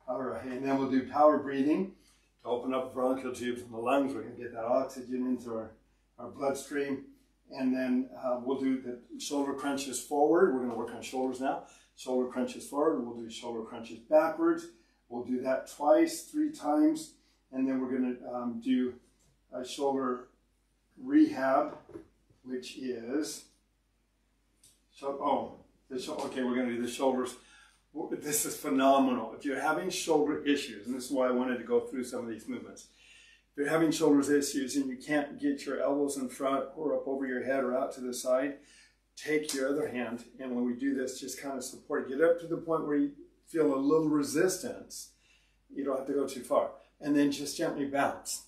all right, and then we'll do power breathing to open up the bronchial tubes in the lungs. We're going to get that oxygen into our bloodstream. And then we'll do the shoulder crunches forward. We're going to work on shoulders now. Shoulder crunches forward. We'll do shoulder crunches backwards. We'll do that twice, 3 times. And then we're going to do a shoulder rehab, which is, okay, we're going to do the shoulders. This is phenomenal. If you're having shoulder issues, and this is why I wanted to go through some of these movements. If you're having shoulder issues and you can't get your elbows in front or up over your head or out to the side, take your other hand, and when we do this, just kind of support. Get up to the point where you feel a little resistance. You don't have to go too far. And then just gently bounce.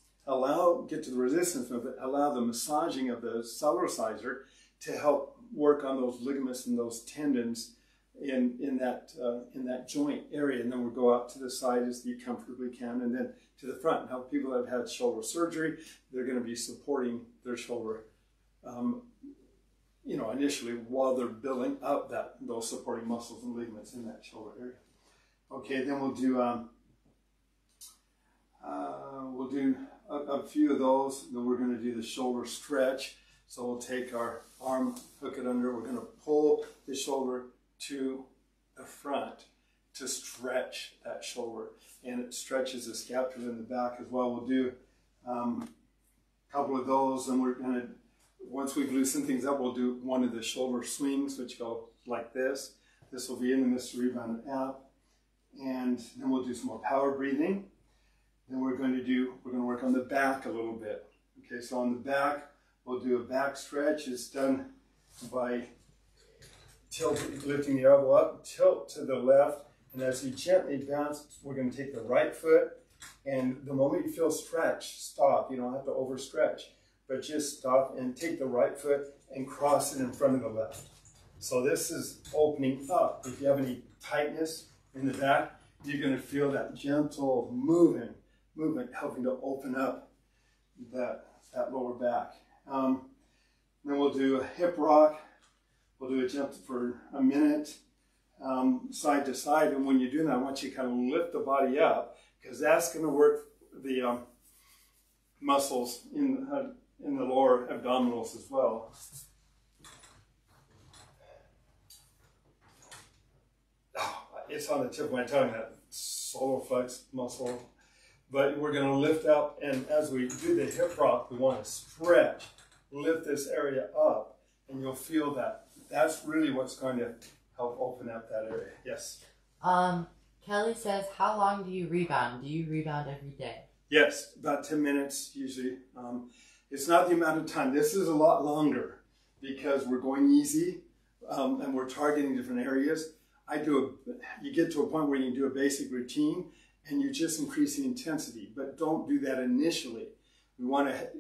Get to the resistance movement, allow the massaging of the Cellerciser to help work on those ligaments and those tendons in that joint area. And then we'll go out to the side as you comfortably can, and then to the front. Now, people that have had shoulder surgery, they're going to be supporting their shoulder, initially while they're building up those supporting muscles and ligaments in that shoulder area. Okay, then we'll do a few of those. Then we're going to do the shoulder stretch. So we'll take our arm, hook it under. We're going to pull the shoulder to the front to stretch that shoulder, and it stretches the scapula in the back as well. We'll do a couple of those, and we're going to, once we've loosened things up, we'll do one of the shoulder swings, which go like this. This will be in the Mr. Rebound app, and then we'll do some more power breathing. Then we're going to work on the back a little bit. Okay, so on the back, we'll do a back stretch. It's done by lifting the elbow up, tilt to the left, and as you gently bounce, we're going to take the right foot, and the moment you feel stretch, stop. You don't have to overstretch, but just stop and take the right foot and cross it in front of the left. So this is opening up. If you have any tightness in the back, you're going to feel that gentle movement helping to open up that lower back. Then we'll do a hip rock. We'll do a jump for a minute, side to side. And when you're doing that, I want you to kind of lift the body up, because that's going to work the muscles in the lower abdominals as well. It's on the tip of my tongue, that solar flex muscle. But we're going to lift up, and as we do the hip rock, we want to stretch, lift this area up, and you'll feel that. That's really what's going to help open up that area. Yes? Kelly says, how long do you rebound? Do you rebound every day? Yes, about 10 minutes usually. It's not the amount of time. This is a lot longer because we're going easy and we're targeting different areas. You get to a point where you can do a basic routine and you just increase the intensity, but don't do that initially. We want to,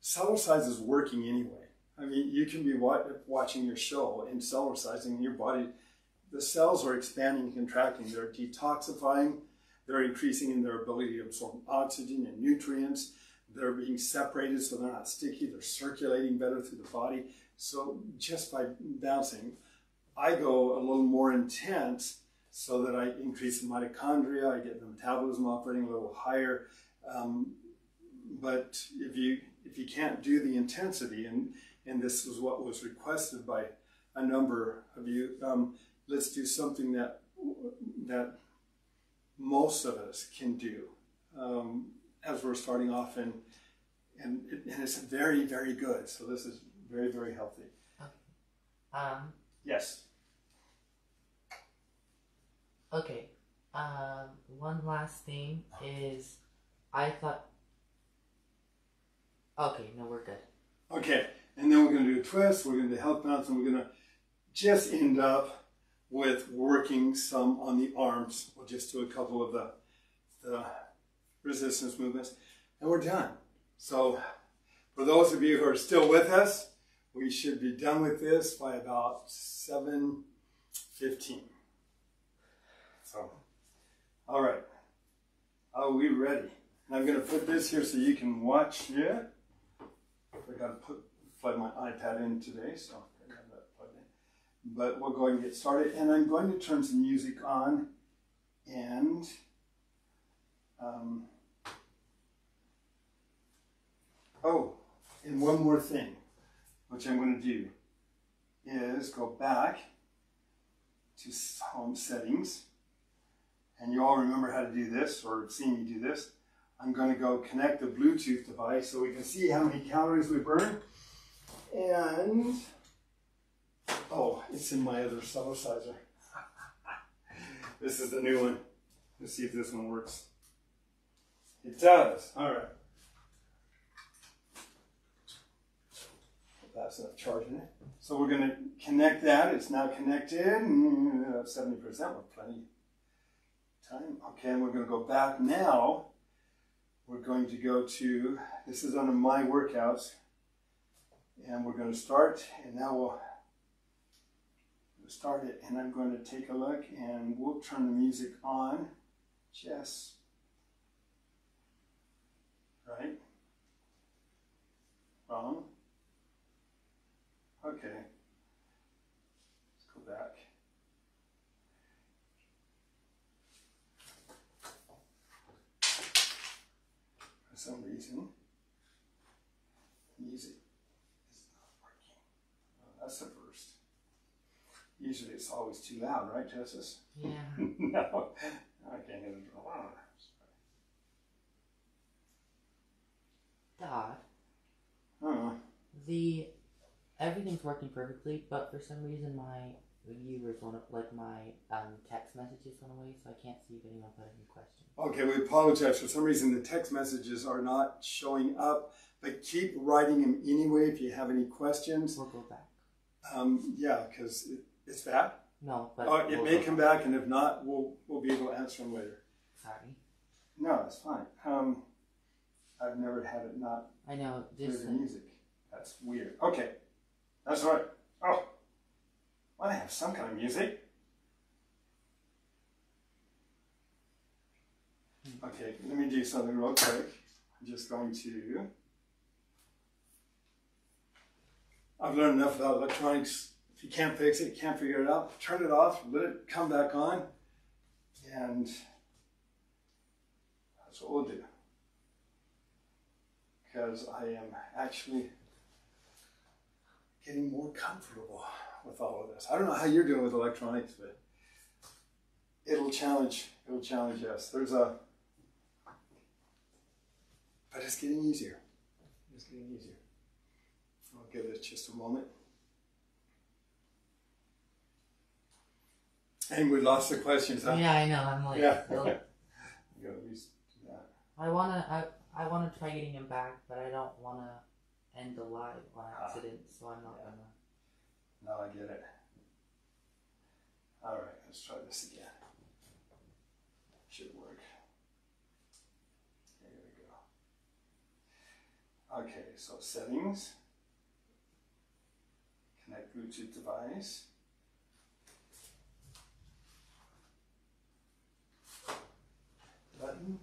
Cellercise is working anyway. I mean, you can be watching your show and Cellercising your body. The cells are expanding and contracting. They're detoxifying. They're increasing in their ability to absorb oxygen and nutrients. They're being separated so they're not sticky. They're circulating better through the body. So just by bouncing, I go a little more intense so that I increase the mitochondria. I get the metabolism operating a little higher. But if you can't do the intensity, and this is what was requested by a number of you, let's do something that most of us can do as we're starting off, and it's very, very good. So this is very, very healthy. Yes. Okay. One last thing is, I thought. Okay, no, we're good. Okay, and then we're going to do a twist. We're going to do health bounce, and we're going to just end up with working some on the arms. We'll just do a couple of the resistance movements, and we're done. So for those of you who are still with us, we should be done with this by about 7 15. So, all right. Are we ready? And I'm going to put this here so you can watch it. I got to plug my iPad in today, so I have that plugged in. But we'll go ahead and get started. And I'm going to turn some music on. And and one more thing, which I'm going to do, is go back to home settings. And you all remember how to do this, or have seen me do this. I'm going to go connect the Bluetooth device so we can see how many calories we burn. And, oh, it's in my other Cellerciser. This is the new one. Let's see if this one works. It does. All right. That's enough charge in it. So we're going to connect that. It's now connected. 70% with plenty of time. Okay, and we're going to go back now. We're going to go to, this is under my workouts. And we're going to start. And now we'll start it. And I'm going to take a look and we'll turn the music on. Just right. Wrong. Okay. Let's go back. For some reason, music is not working. Oh, that's the first. Usually it's always too loud, right, Justice? Yeah. No, I can't hear the drum. Dad, everything's working perfectly, but for some reason my viewers want to, like my text messages went away, so I can't see if anyone put any questions. Okay, we apologize. For some reason the text messages are not showing up, but keep writing them anyway if you have any questions. We'll go back. Yeah, because it's back. No, but it may come back, and if not, we'll be able to answer them later. Sorry. No, it's fine. I've never had it not I know. play the music. That's weird. Okay, that's all right. Oh, well, I have some kind of music. Okay, let me do something real quick. I'm just going to. I've learned enough about electronics. If you can't fix it, you can't figure it out, turn it off, let it come back on, and that's what we'll do. Because I am actually getting more comfortable with all of this. I don't know how you're doing with electronics, but it'll challenge us. But it's getting easier. It's getting easier. I'll give it just a moment. And we lost the questions, huh? Yeah, I know. I'm like, yeah. still... You gotta at least do that. I wanna try getting him back, but I don't wanna end the live on accident, so I'm not gonna. No, I get it. All right, let's try this again. Should work. There we go. Okay, so settings. Connect Bluetooth device. Button.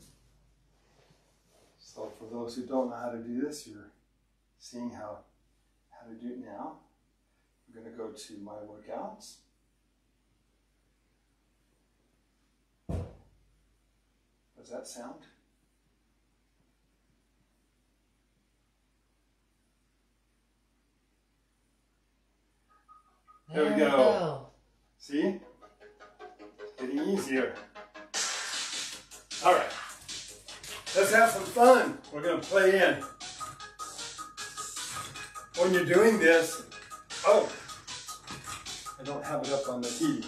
So for those who don't know how to do this, you're seeing how to do it now. We're going to go to my workouts. Does that sound? There we go. See? Getting easier. All right. Let's have some fun. We're going to play in. When you're doing this, oh, I don't have it up on the TV.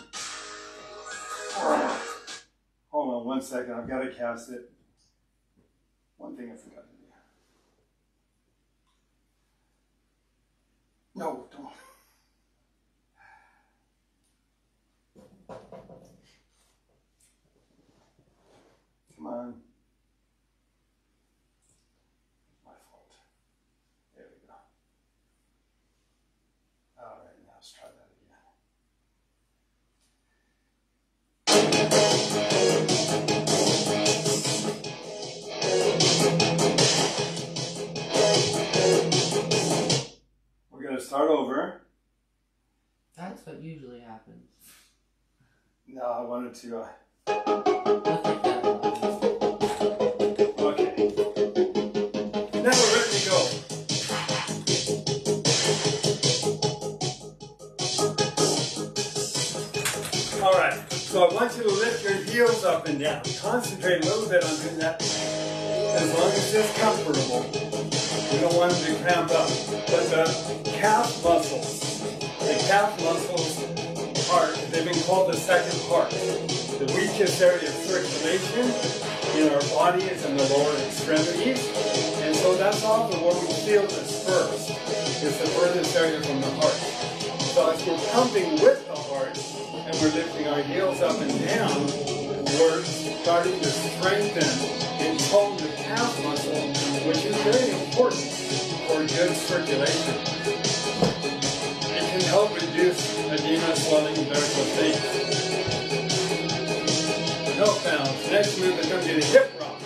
Hold on one second. I've got to cast it. One thing I forgot to do. No, don't. Come on. My fault. There we go. All right, now let's try that again. start over. That's what usually happens. No, I wanted to. Okay. Okay. Now we're ready to go. All right. So I want you to lift your heels up and down. Concentrate a little bit on doing that. As long as it's comfortable. We don't want them to cramp up. But the calf muscles are, they've been called the second heart. The weakest area of circulation in our body is in the lower extremities. And so that's often where we feel this first. It's the furthest area from the heart. So as we're pumping with the heart and we're lifting our heels up and down, we're starting to strengthen and tone the calf muscle, which is very important for good circulation. It can help reduce edema, swelling, and varicose veins. No bounce. Next move is going to be the hip rock.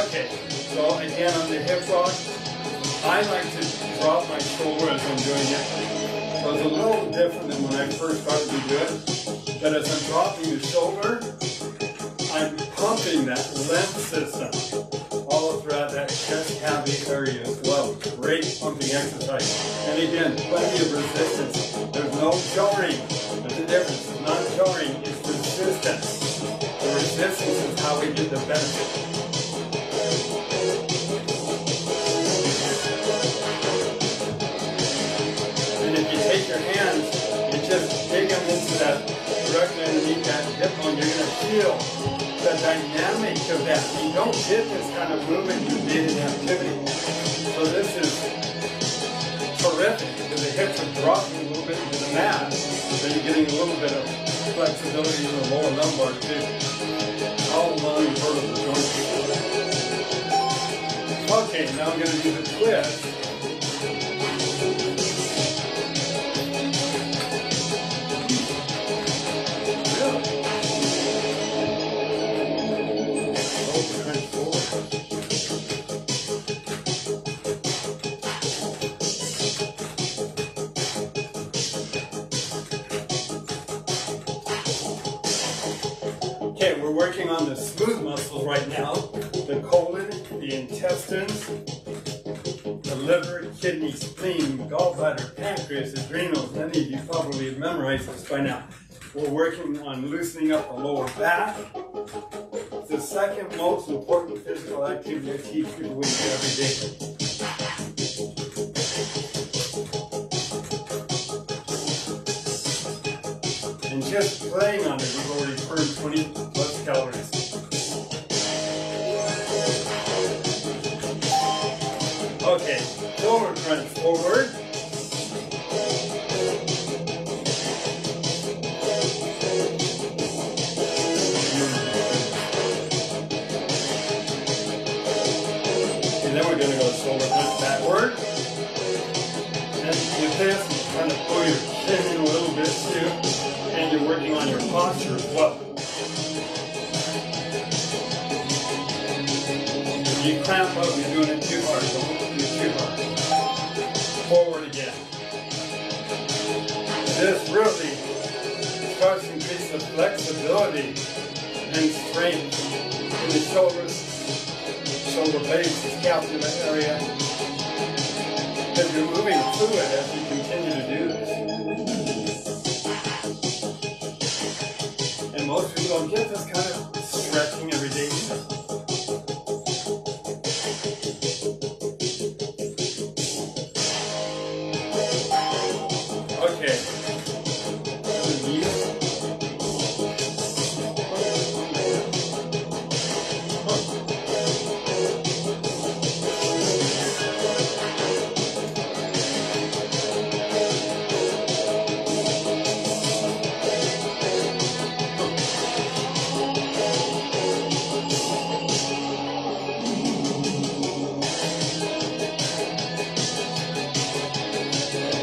Okay, so again on the hip rock, I like to drop my shoulder as I'm doing it. So it's a little different than when I first started to do it. But as I'm dropping the shoulder, I'm pumping that lymph system all throughout that chest cavity area as well. Great pumping exercise. And again, plenty of resistance. There's no jarring. There's a difference. It's not jarring, it's resistance. The resistance is how we get the benefit. And if you take your hands and just dig them into that, directly underneath that hip bone, you're going to feel the dynamic of that. You don't get this kind of movement in daily activity. So this is terrific because the hips are dropping a little bit into the mat, so you're getting a little bit of flexibility in the lower lumbar too. All along the vertebral joints. Okay, now I'm going to do the twist. Okay, we're working on the smooth muscles right now. The colon, the intestines, the liver, kidney, spleen, gallbladder, pancreas, adrenals. Many of you probably have memorized this by now. We're working on loosening up the lower back. It's the second most important physical activity I teach people we do every day. And just playing on it, we've already burned 20 plus calories. Okay, shoulder crunch forward. And then we're going to go shoulder crunch backward. And with this, you kind of pull your chin in a little bit too. And you're working on your posture as well. If you cramp up, you're doing it too hard. Don't do it too hard. Forward again. This really starts to increase the flexibility and strength in the shoulders, shoulder base, the scapula area. Because you're moving through it as you continue to do this. And most people don't get this kind of stretching every day. Okay.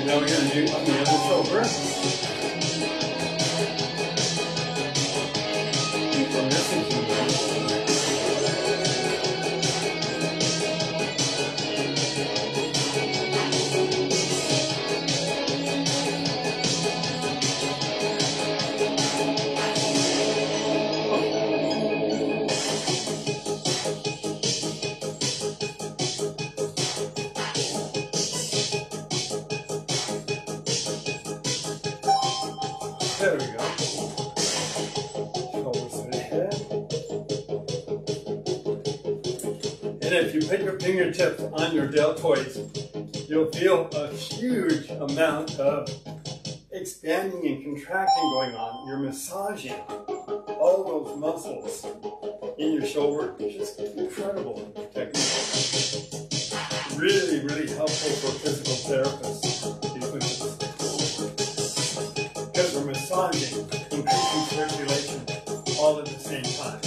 Now we're going to do on the other shoulder. Keep on missing two. you put your fingertips on your deltoids, you'll feel a huge amount of expanding and contracting going on. You're massaging all those muscles in your shoulder. Just incredible technique. Really, really helpful for physical therapists. Because we're massaging, increasing circulation all at the same time.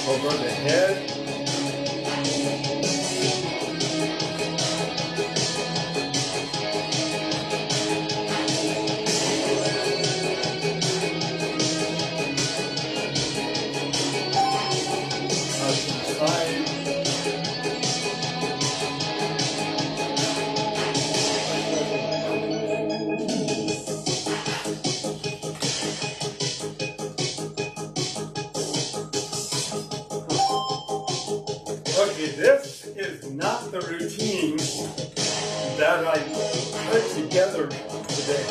Over the head. Out to the side. Okay, this is not the routine that I put together today.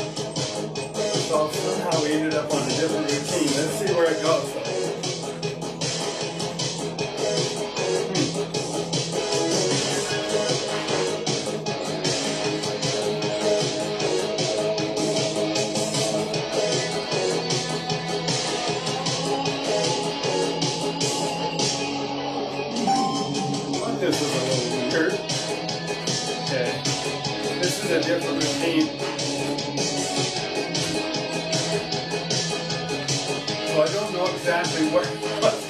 So somehow we ended up on a different routine. Let's see where it goes. This is a little weird. Okay. This is a different routine. So I don't know exactly what's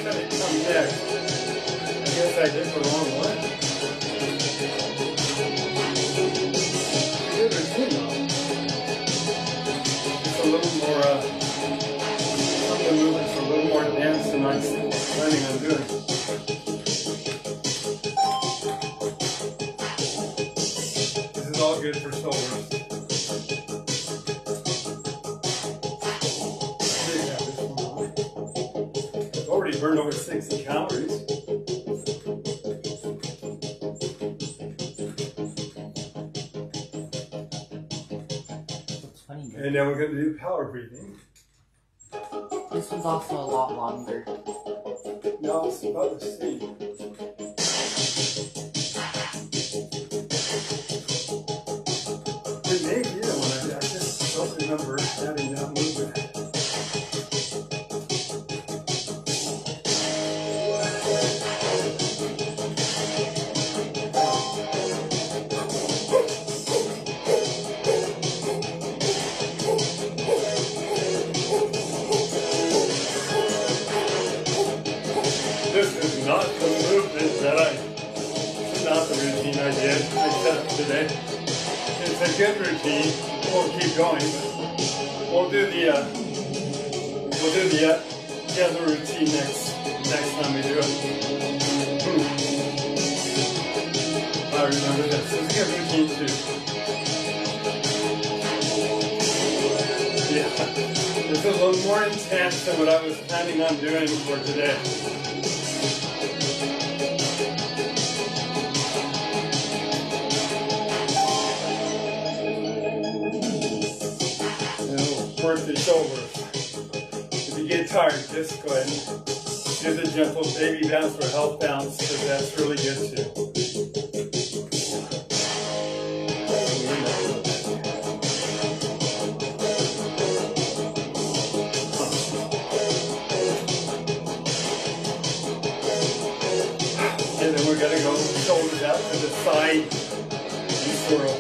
going to come next. I guess I did the wrong one. Good routine though. It's a little more, some of the movements are a little more advanced than I'm planning on doing. All good for shoulders. I've already burned over 60 calories. And now we're going to do power breathing. This one's also a lot longer. No, it's about the same. It may be the one I just don't remember adding that movement. This is not the movement that it's not the routine I did. I set up today. It's a good routine. We'll keep going, but we'll do the other routine next time we do it. I remember this. It's a good routine too. Yeah, this is a little more intense than what I was planning on doing for today. Work the shoulders. If you get tired, just go ahead and do the gentle baby bounce or health bounce, because that's really good too. And then we're going to go shoulders out to the side and swirl.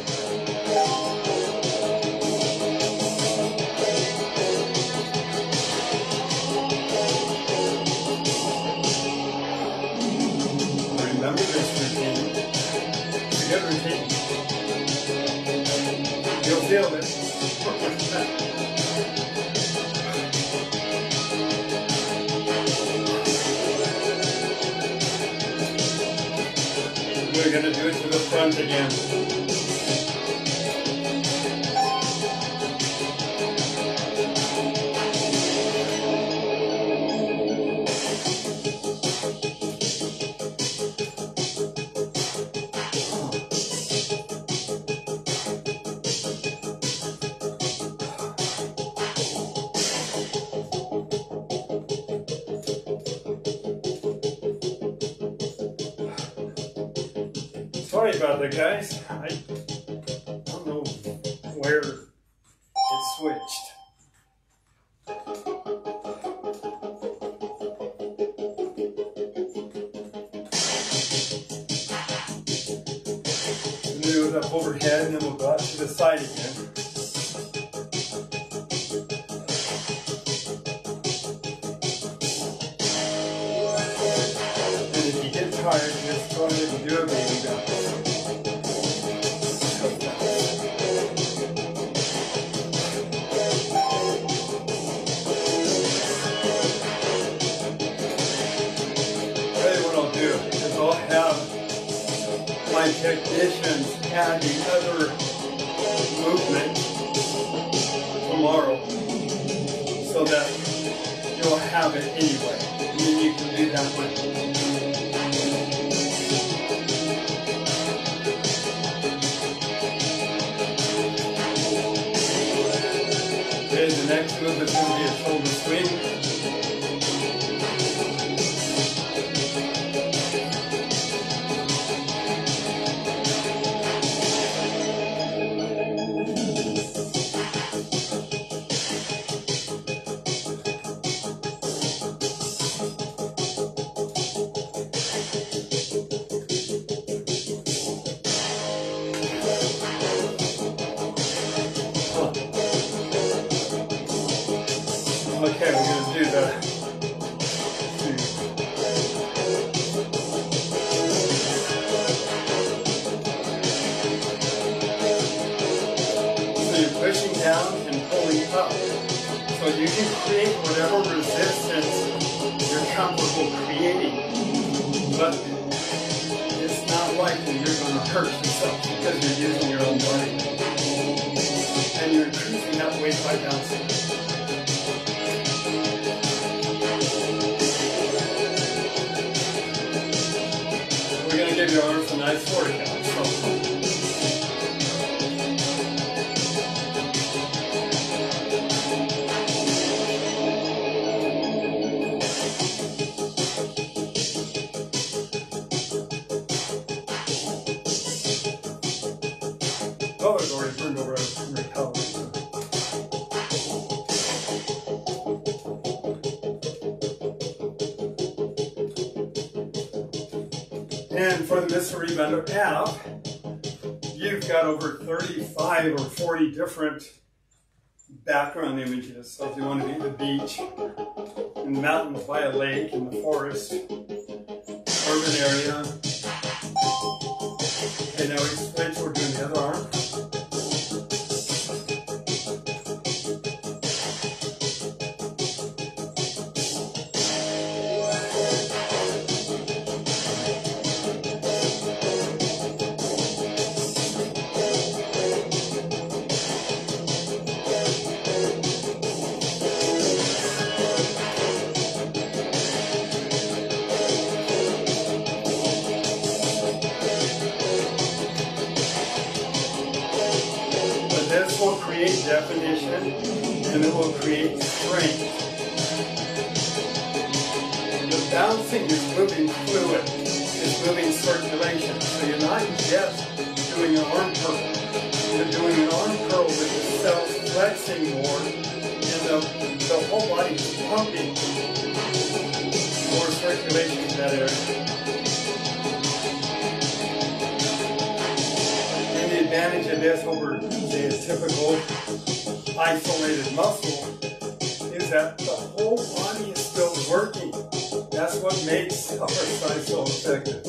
Remember this routine. It's a good routine. You'll feel it. going to do it to the front again. Sorry about that, guys. I don't know where it switched. Move it up overhead, and then we'll go out to the side again. And if you get tired, just go ahead and do a baby down. I'll have my technicians add the other movement tomorrow so that you'll have it anyway. And then you can do that one. Okay, the next movement is going to be a shoulder swing. Okay, we're going to do the so you're pushing down and pulling up. So you can create whatever resistance you're comfortable creating. But it's not likely you're going to hurt yourself because you're using your own body. And you're increasing that weight by bouncing. We're going to give your arms a nice workout. Oh, it's already turned over my color. And for the Mr. Rebounder app, you've got over 35 or 40 different background images. So if you want to be at the beach, in the mountains, by a lake, in the forest, urban area. Okay, now we switch, we're doing the other arm. This will create definition and it will create strength. The bouncing is moving fluid, it's moving circulation. So you're not just doing an arm curl. You're doing an arm curl with the cells flexing more and the whole body is pumping more circulation in that area. The advantage of this over, say, a typical isolated muscle is that the whole body is still working. That's what makes Cellercise so effective.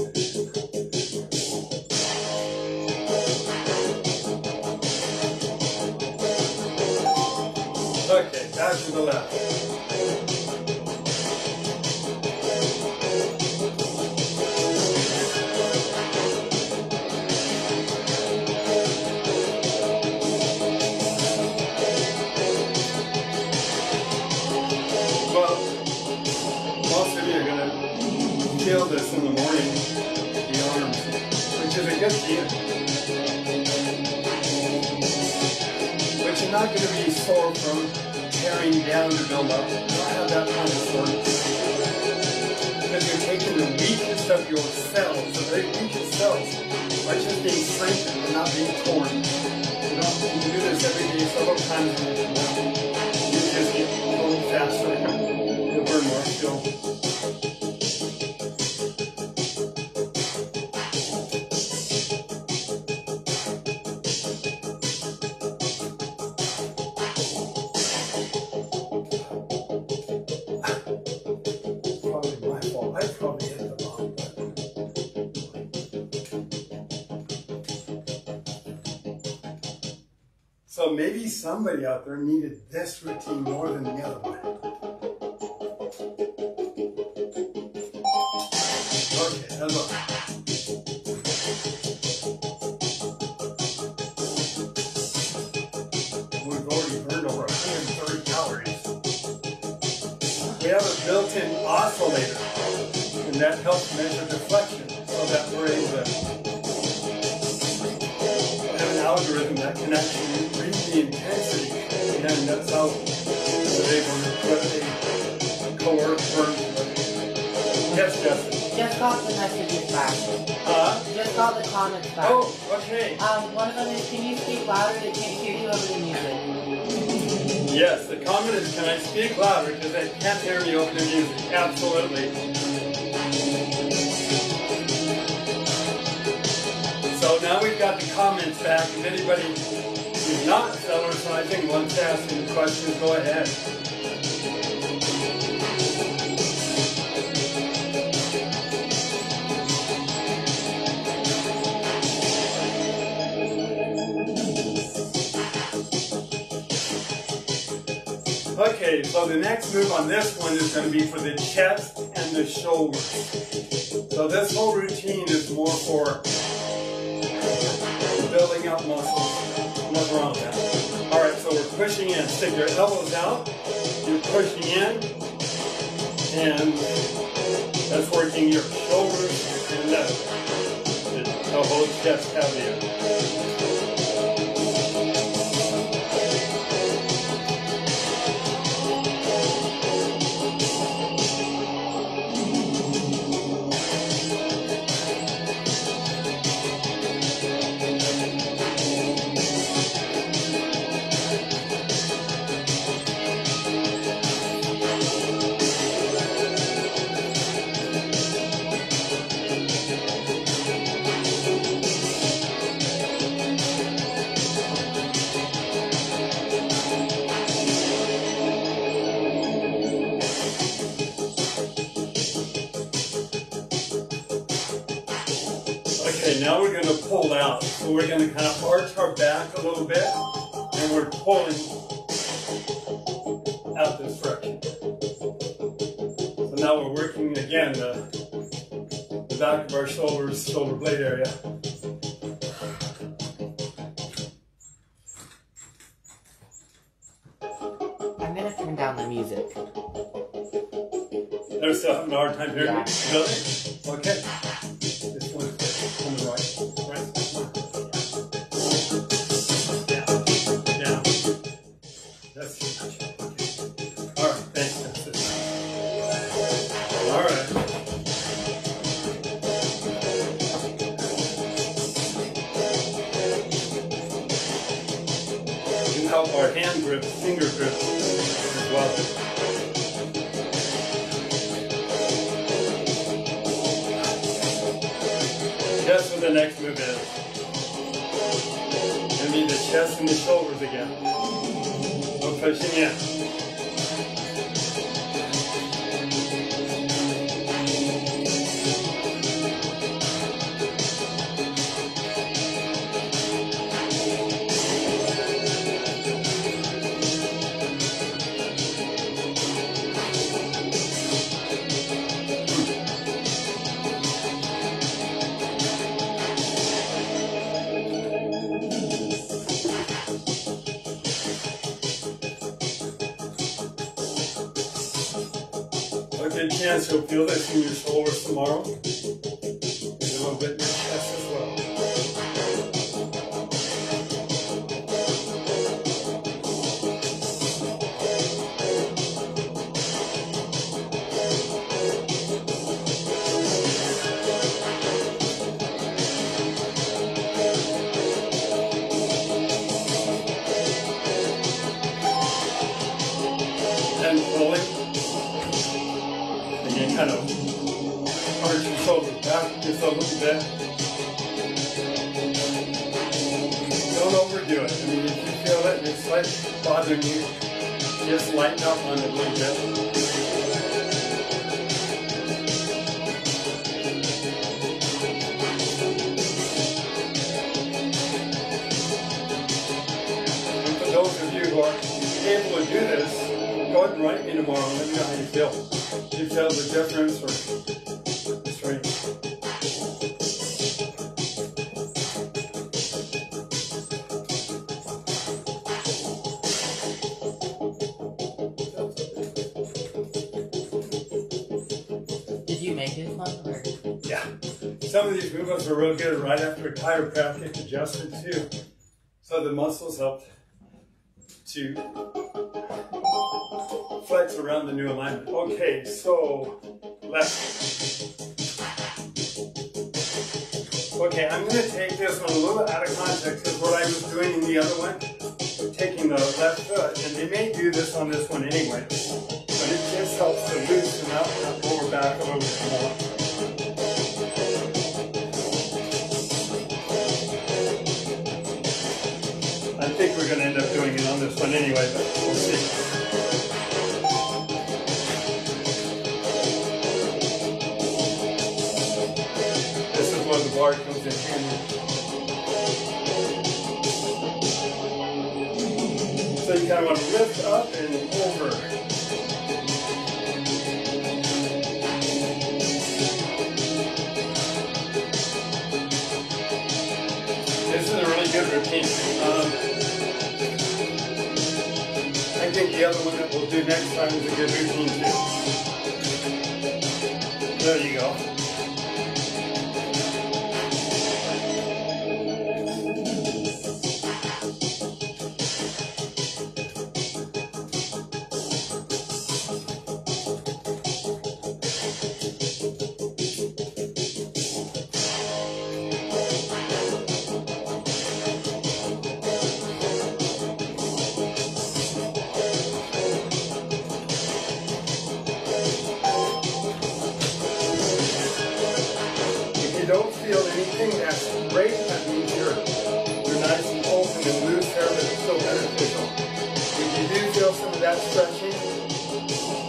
Okay, back to the left. morning, the arms, which is a good deal. But you're not going to be sore from tearing down to build up. You don't have that kind of soreness. Because you're taking the weakest of your cells, the very weakest cells, are just being strengthened and not being torn. You can do this every day several times a day. You just get going faster. You'll burn more fuel. So maybe somebody out there needed this routine more than the other one. Okay, that's all. We've already burned over 130 calories. We have a built-in oscillator, and that helps measure deflection so that we're able to have an algorithm that can actually read the intensity, and that's how we're able to put a caloric burn. Yes, Justin? Just got the messages back. Just got the comments back. Oh, okay. One of them is, can you speak louder? They can't hear you over the music. Yes, the comment is, can I speak louder because they can't hear me over the music? Absolutely. So now we've got the comments back. If anybody who's not Cellercising wants to ask any questions, go ahead. Okay, so the next move on this one is going to be for the chest and the shoulders. So this whole routine is more for building up muscles. Nothing wrong with that. Alright, so we're pushing in. Stick your elbows out. You're pushing in. And that's working your shoulders and the whole chest cavity. Okay, now we're going to pull out. So we're going to kind of arch our back a little bit, and we're pulling out this direction. So now we're working again the back of our shoulders, shoulder blade area. I'm going to turn down the music. They're still having a hard time hearing me? Yeah. Really? Okay. This one's on the right. Right? Down. Down. That's too much. Okay. Alright, thanks. That's it. Alright. We can help our hand grip, finger grip as well. That's what the next move is. Gonna be the chest and the shoulders again. We're pushing in. good chance you'll feel this in your shoulders tomorrow. And a little bit in your chest as well. And pulling. Again, kind of arch your shoulders back just a little bit. Don't overdo it. I mean, if you feel that it's slightly bothering you, just lighten up on it a little bit. And for those of you who are able to do this, go ahead and write me tomorrow and let me know how you feel. Do you feel the difference or the strength? Did you make this one? Or? Yeah. Some of these movements are real good right after a chiropractic adjustment too. So the muscles help to flex around the new alignment. Okay, so left. Okay, I'm going to take this one a little out of context because what I was doing in the other one, taking the left foot, and they may do this on this one anyway, but it just helps to loosen up that lower back a little bit more. I think we're going to end up doing it on this one anyway, but we'll see. This is where the bar comes in handy. So you kind of want to lift up and over. This is a really good routine. I think the other one that we'll do next time is a good routine too. There you go. Don't feel anything, that's great. That means you're nice and open and loose there, but it's still beneficial. If you do feel some of that stretching,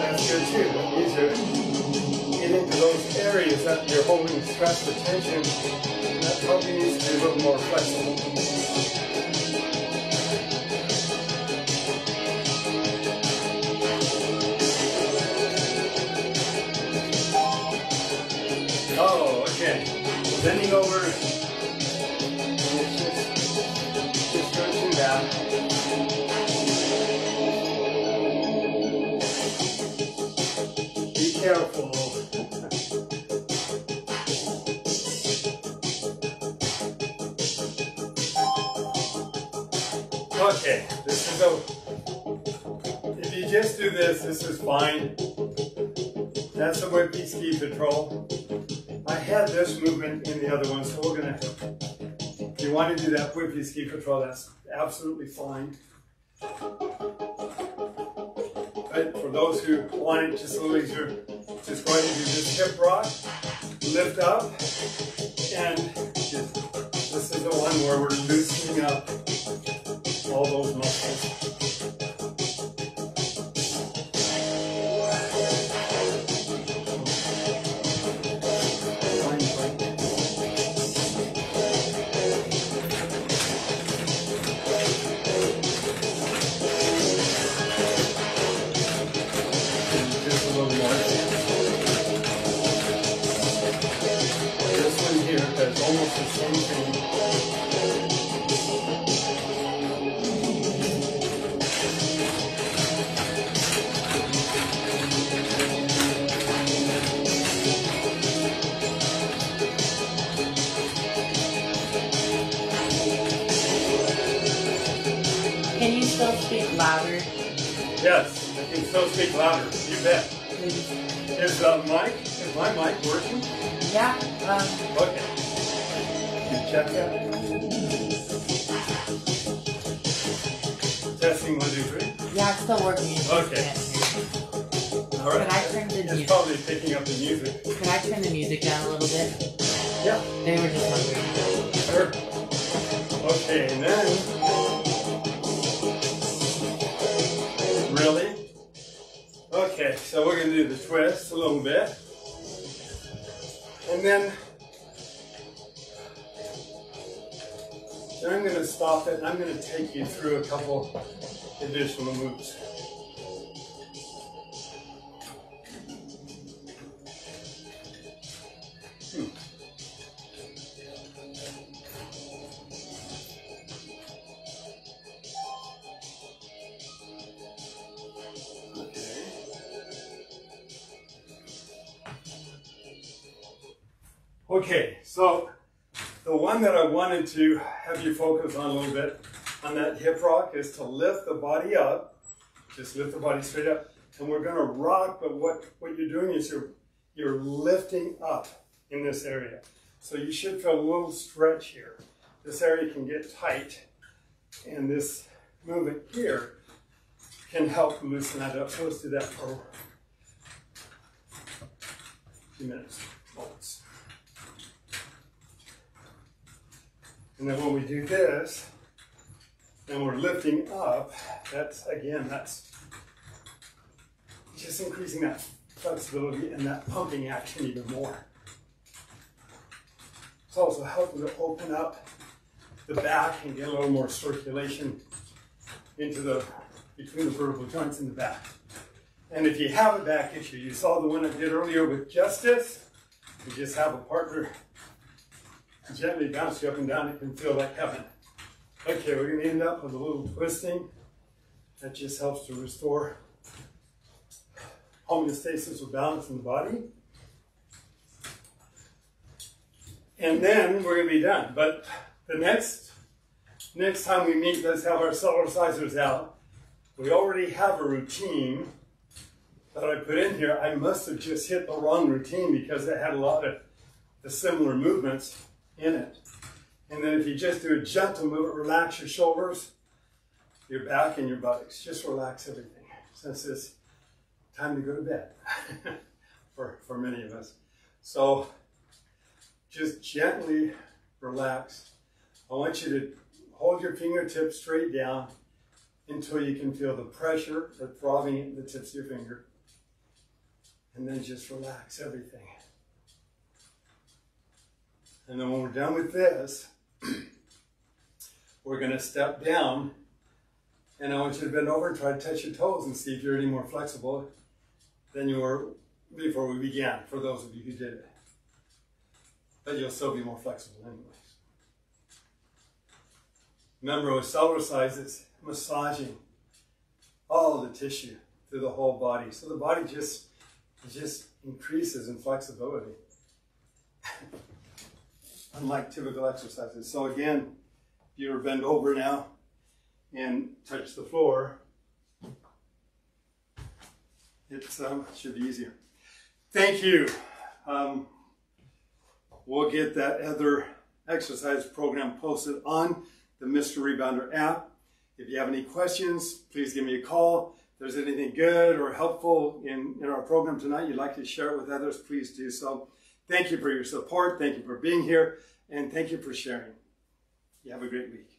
that's good too. That means you're getting into those areas that you're holding stress or tension, and that probably needs to be a little more flexible. Oh, okay. Bending over, and it's just going through that. Be careful. Okay, this is a, if you just do this, this is fine. That's a whippy ski patrol. I had this movement in the other one, so we're going to, if you want to do that whippy ski patrol, that's absolutely fine. But for those who want it just a little easier, just go ahead and do this hip rock, lift up, and just, this is the one where we're loosening up all those muscles. Almost the same thing. Can you still speak louder? Yes, I can still speak louder. You bet. Please. Is my mic working? Yeah. Okay. You check that. Testing 1, 2, 3. Yeah, it's still working. Okay. All right. Could I turn the It's music? probably picking up the music. Could I turn the music down a little bit? Yeah. They were just hungry. Sure. Okay, and then. Really? Okay, so we're going to do the twist a little bit. And then I'm going to stop it and I'm going to take you through a couple additional moves. Okay, so the one that I wanted to have you focus on a little bit on that hip rock is to lift the body up. Just lift the body straight up. And we're going to rock, but what you're doing is you're lifting up in this area. So you should feel a little stretch here. This area can get tight, and this movement here can help loosen that up. So let's do that for a few minutes. Moments. And then when we do this, and we're lifting up, that's just increasing that flexibility and that pumping action even more. It's also helping to open up the back and get a little more circulation into between the vertebral joints in the back. And if you have a back issue, you saw the one I did earlier with Justice, you just have a partner gently bounce you up and down, it can feel like heaven. Okay, we're going to end up with a little twisting. That just helps to restore homeostasis or balance in the body. And then we're going to be done. But the next time we meet, let's have our Cellercisers out. We already have a routine that I put in here. I must have just hit the wrong routine because it had a lot of the similar movements in it. And then if you just do a gentle movement, relax your shoulders, your back, and your buttocks. Just relax everything, since it's time to go to bed for many of us. So just gently relax. I want you to hold your fingertips straight down until you can feel the pressure, the throbbing in the tips of your finger. And then just relax everything. And then when we're done with this, we're going to step down, and I want you to bend over and try to touch your toes and see if you're any more flexible than you were before we began, for those of you who did it. But you'll still be more flexible anyways. Remember, with Cellercise, it's massaging all the tissue through the whole body. So the body just increases in flexibility. Unlike typical exercises. So again, if you were bend over now and touch the floor, it should be easier. Thank you. We'll get that other exercise program posted on the Mr. Rebounder app. If you have any questions, please give me a call. If there's anything good or helpful in our program tonight you'd like to share it with others, please do so. Thank you for your support. Thank you for being here. And thank you for sharing. You have a great week.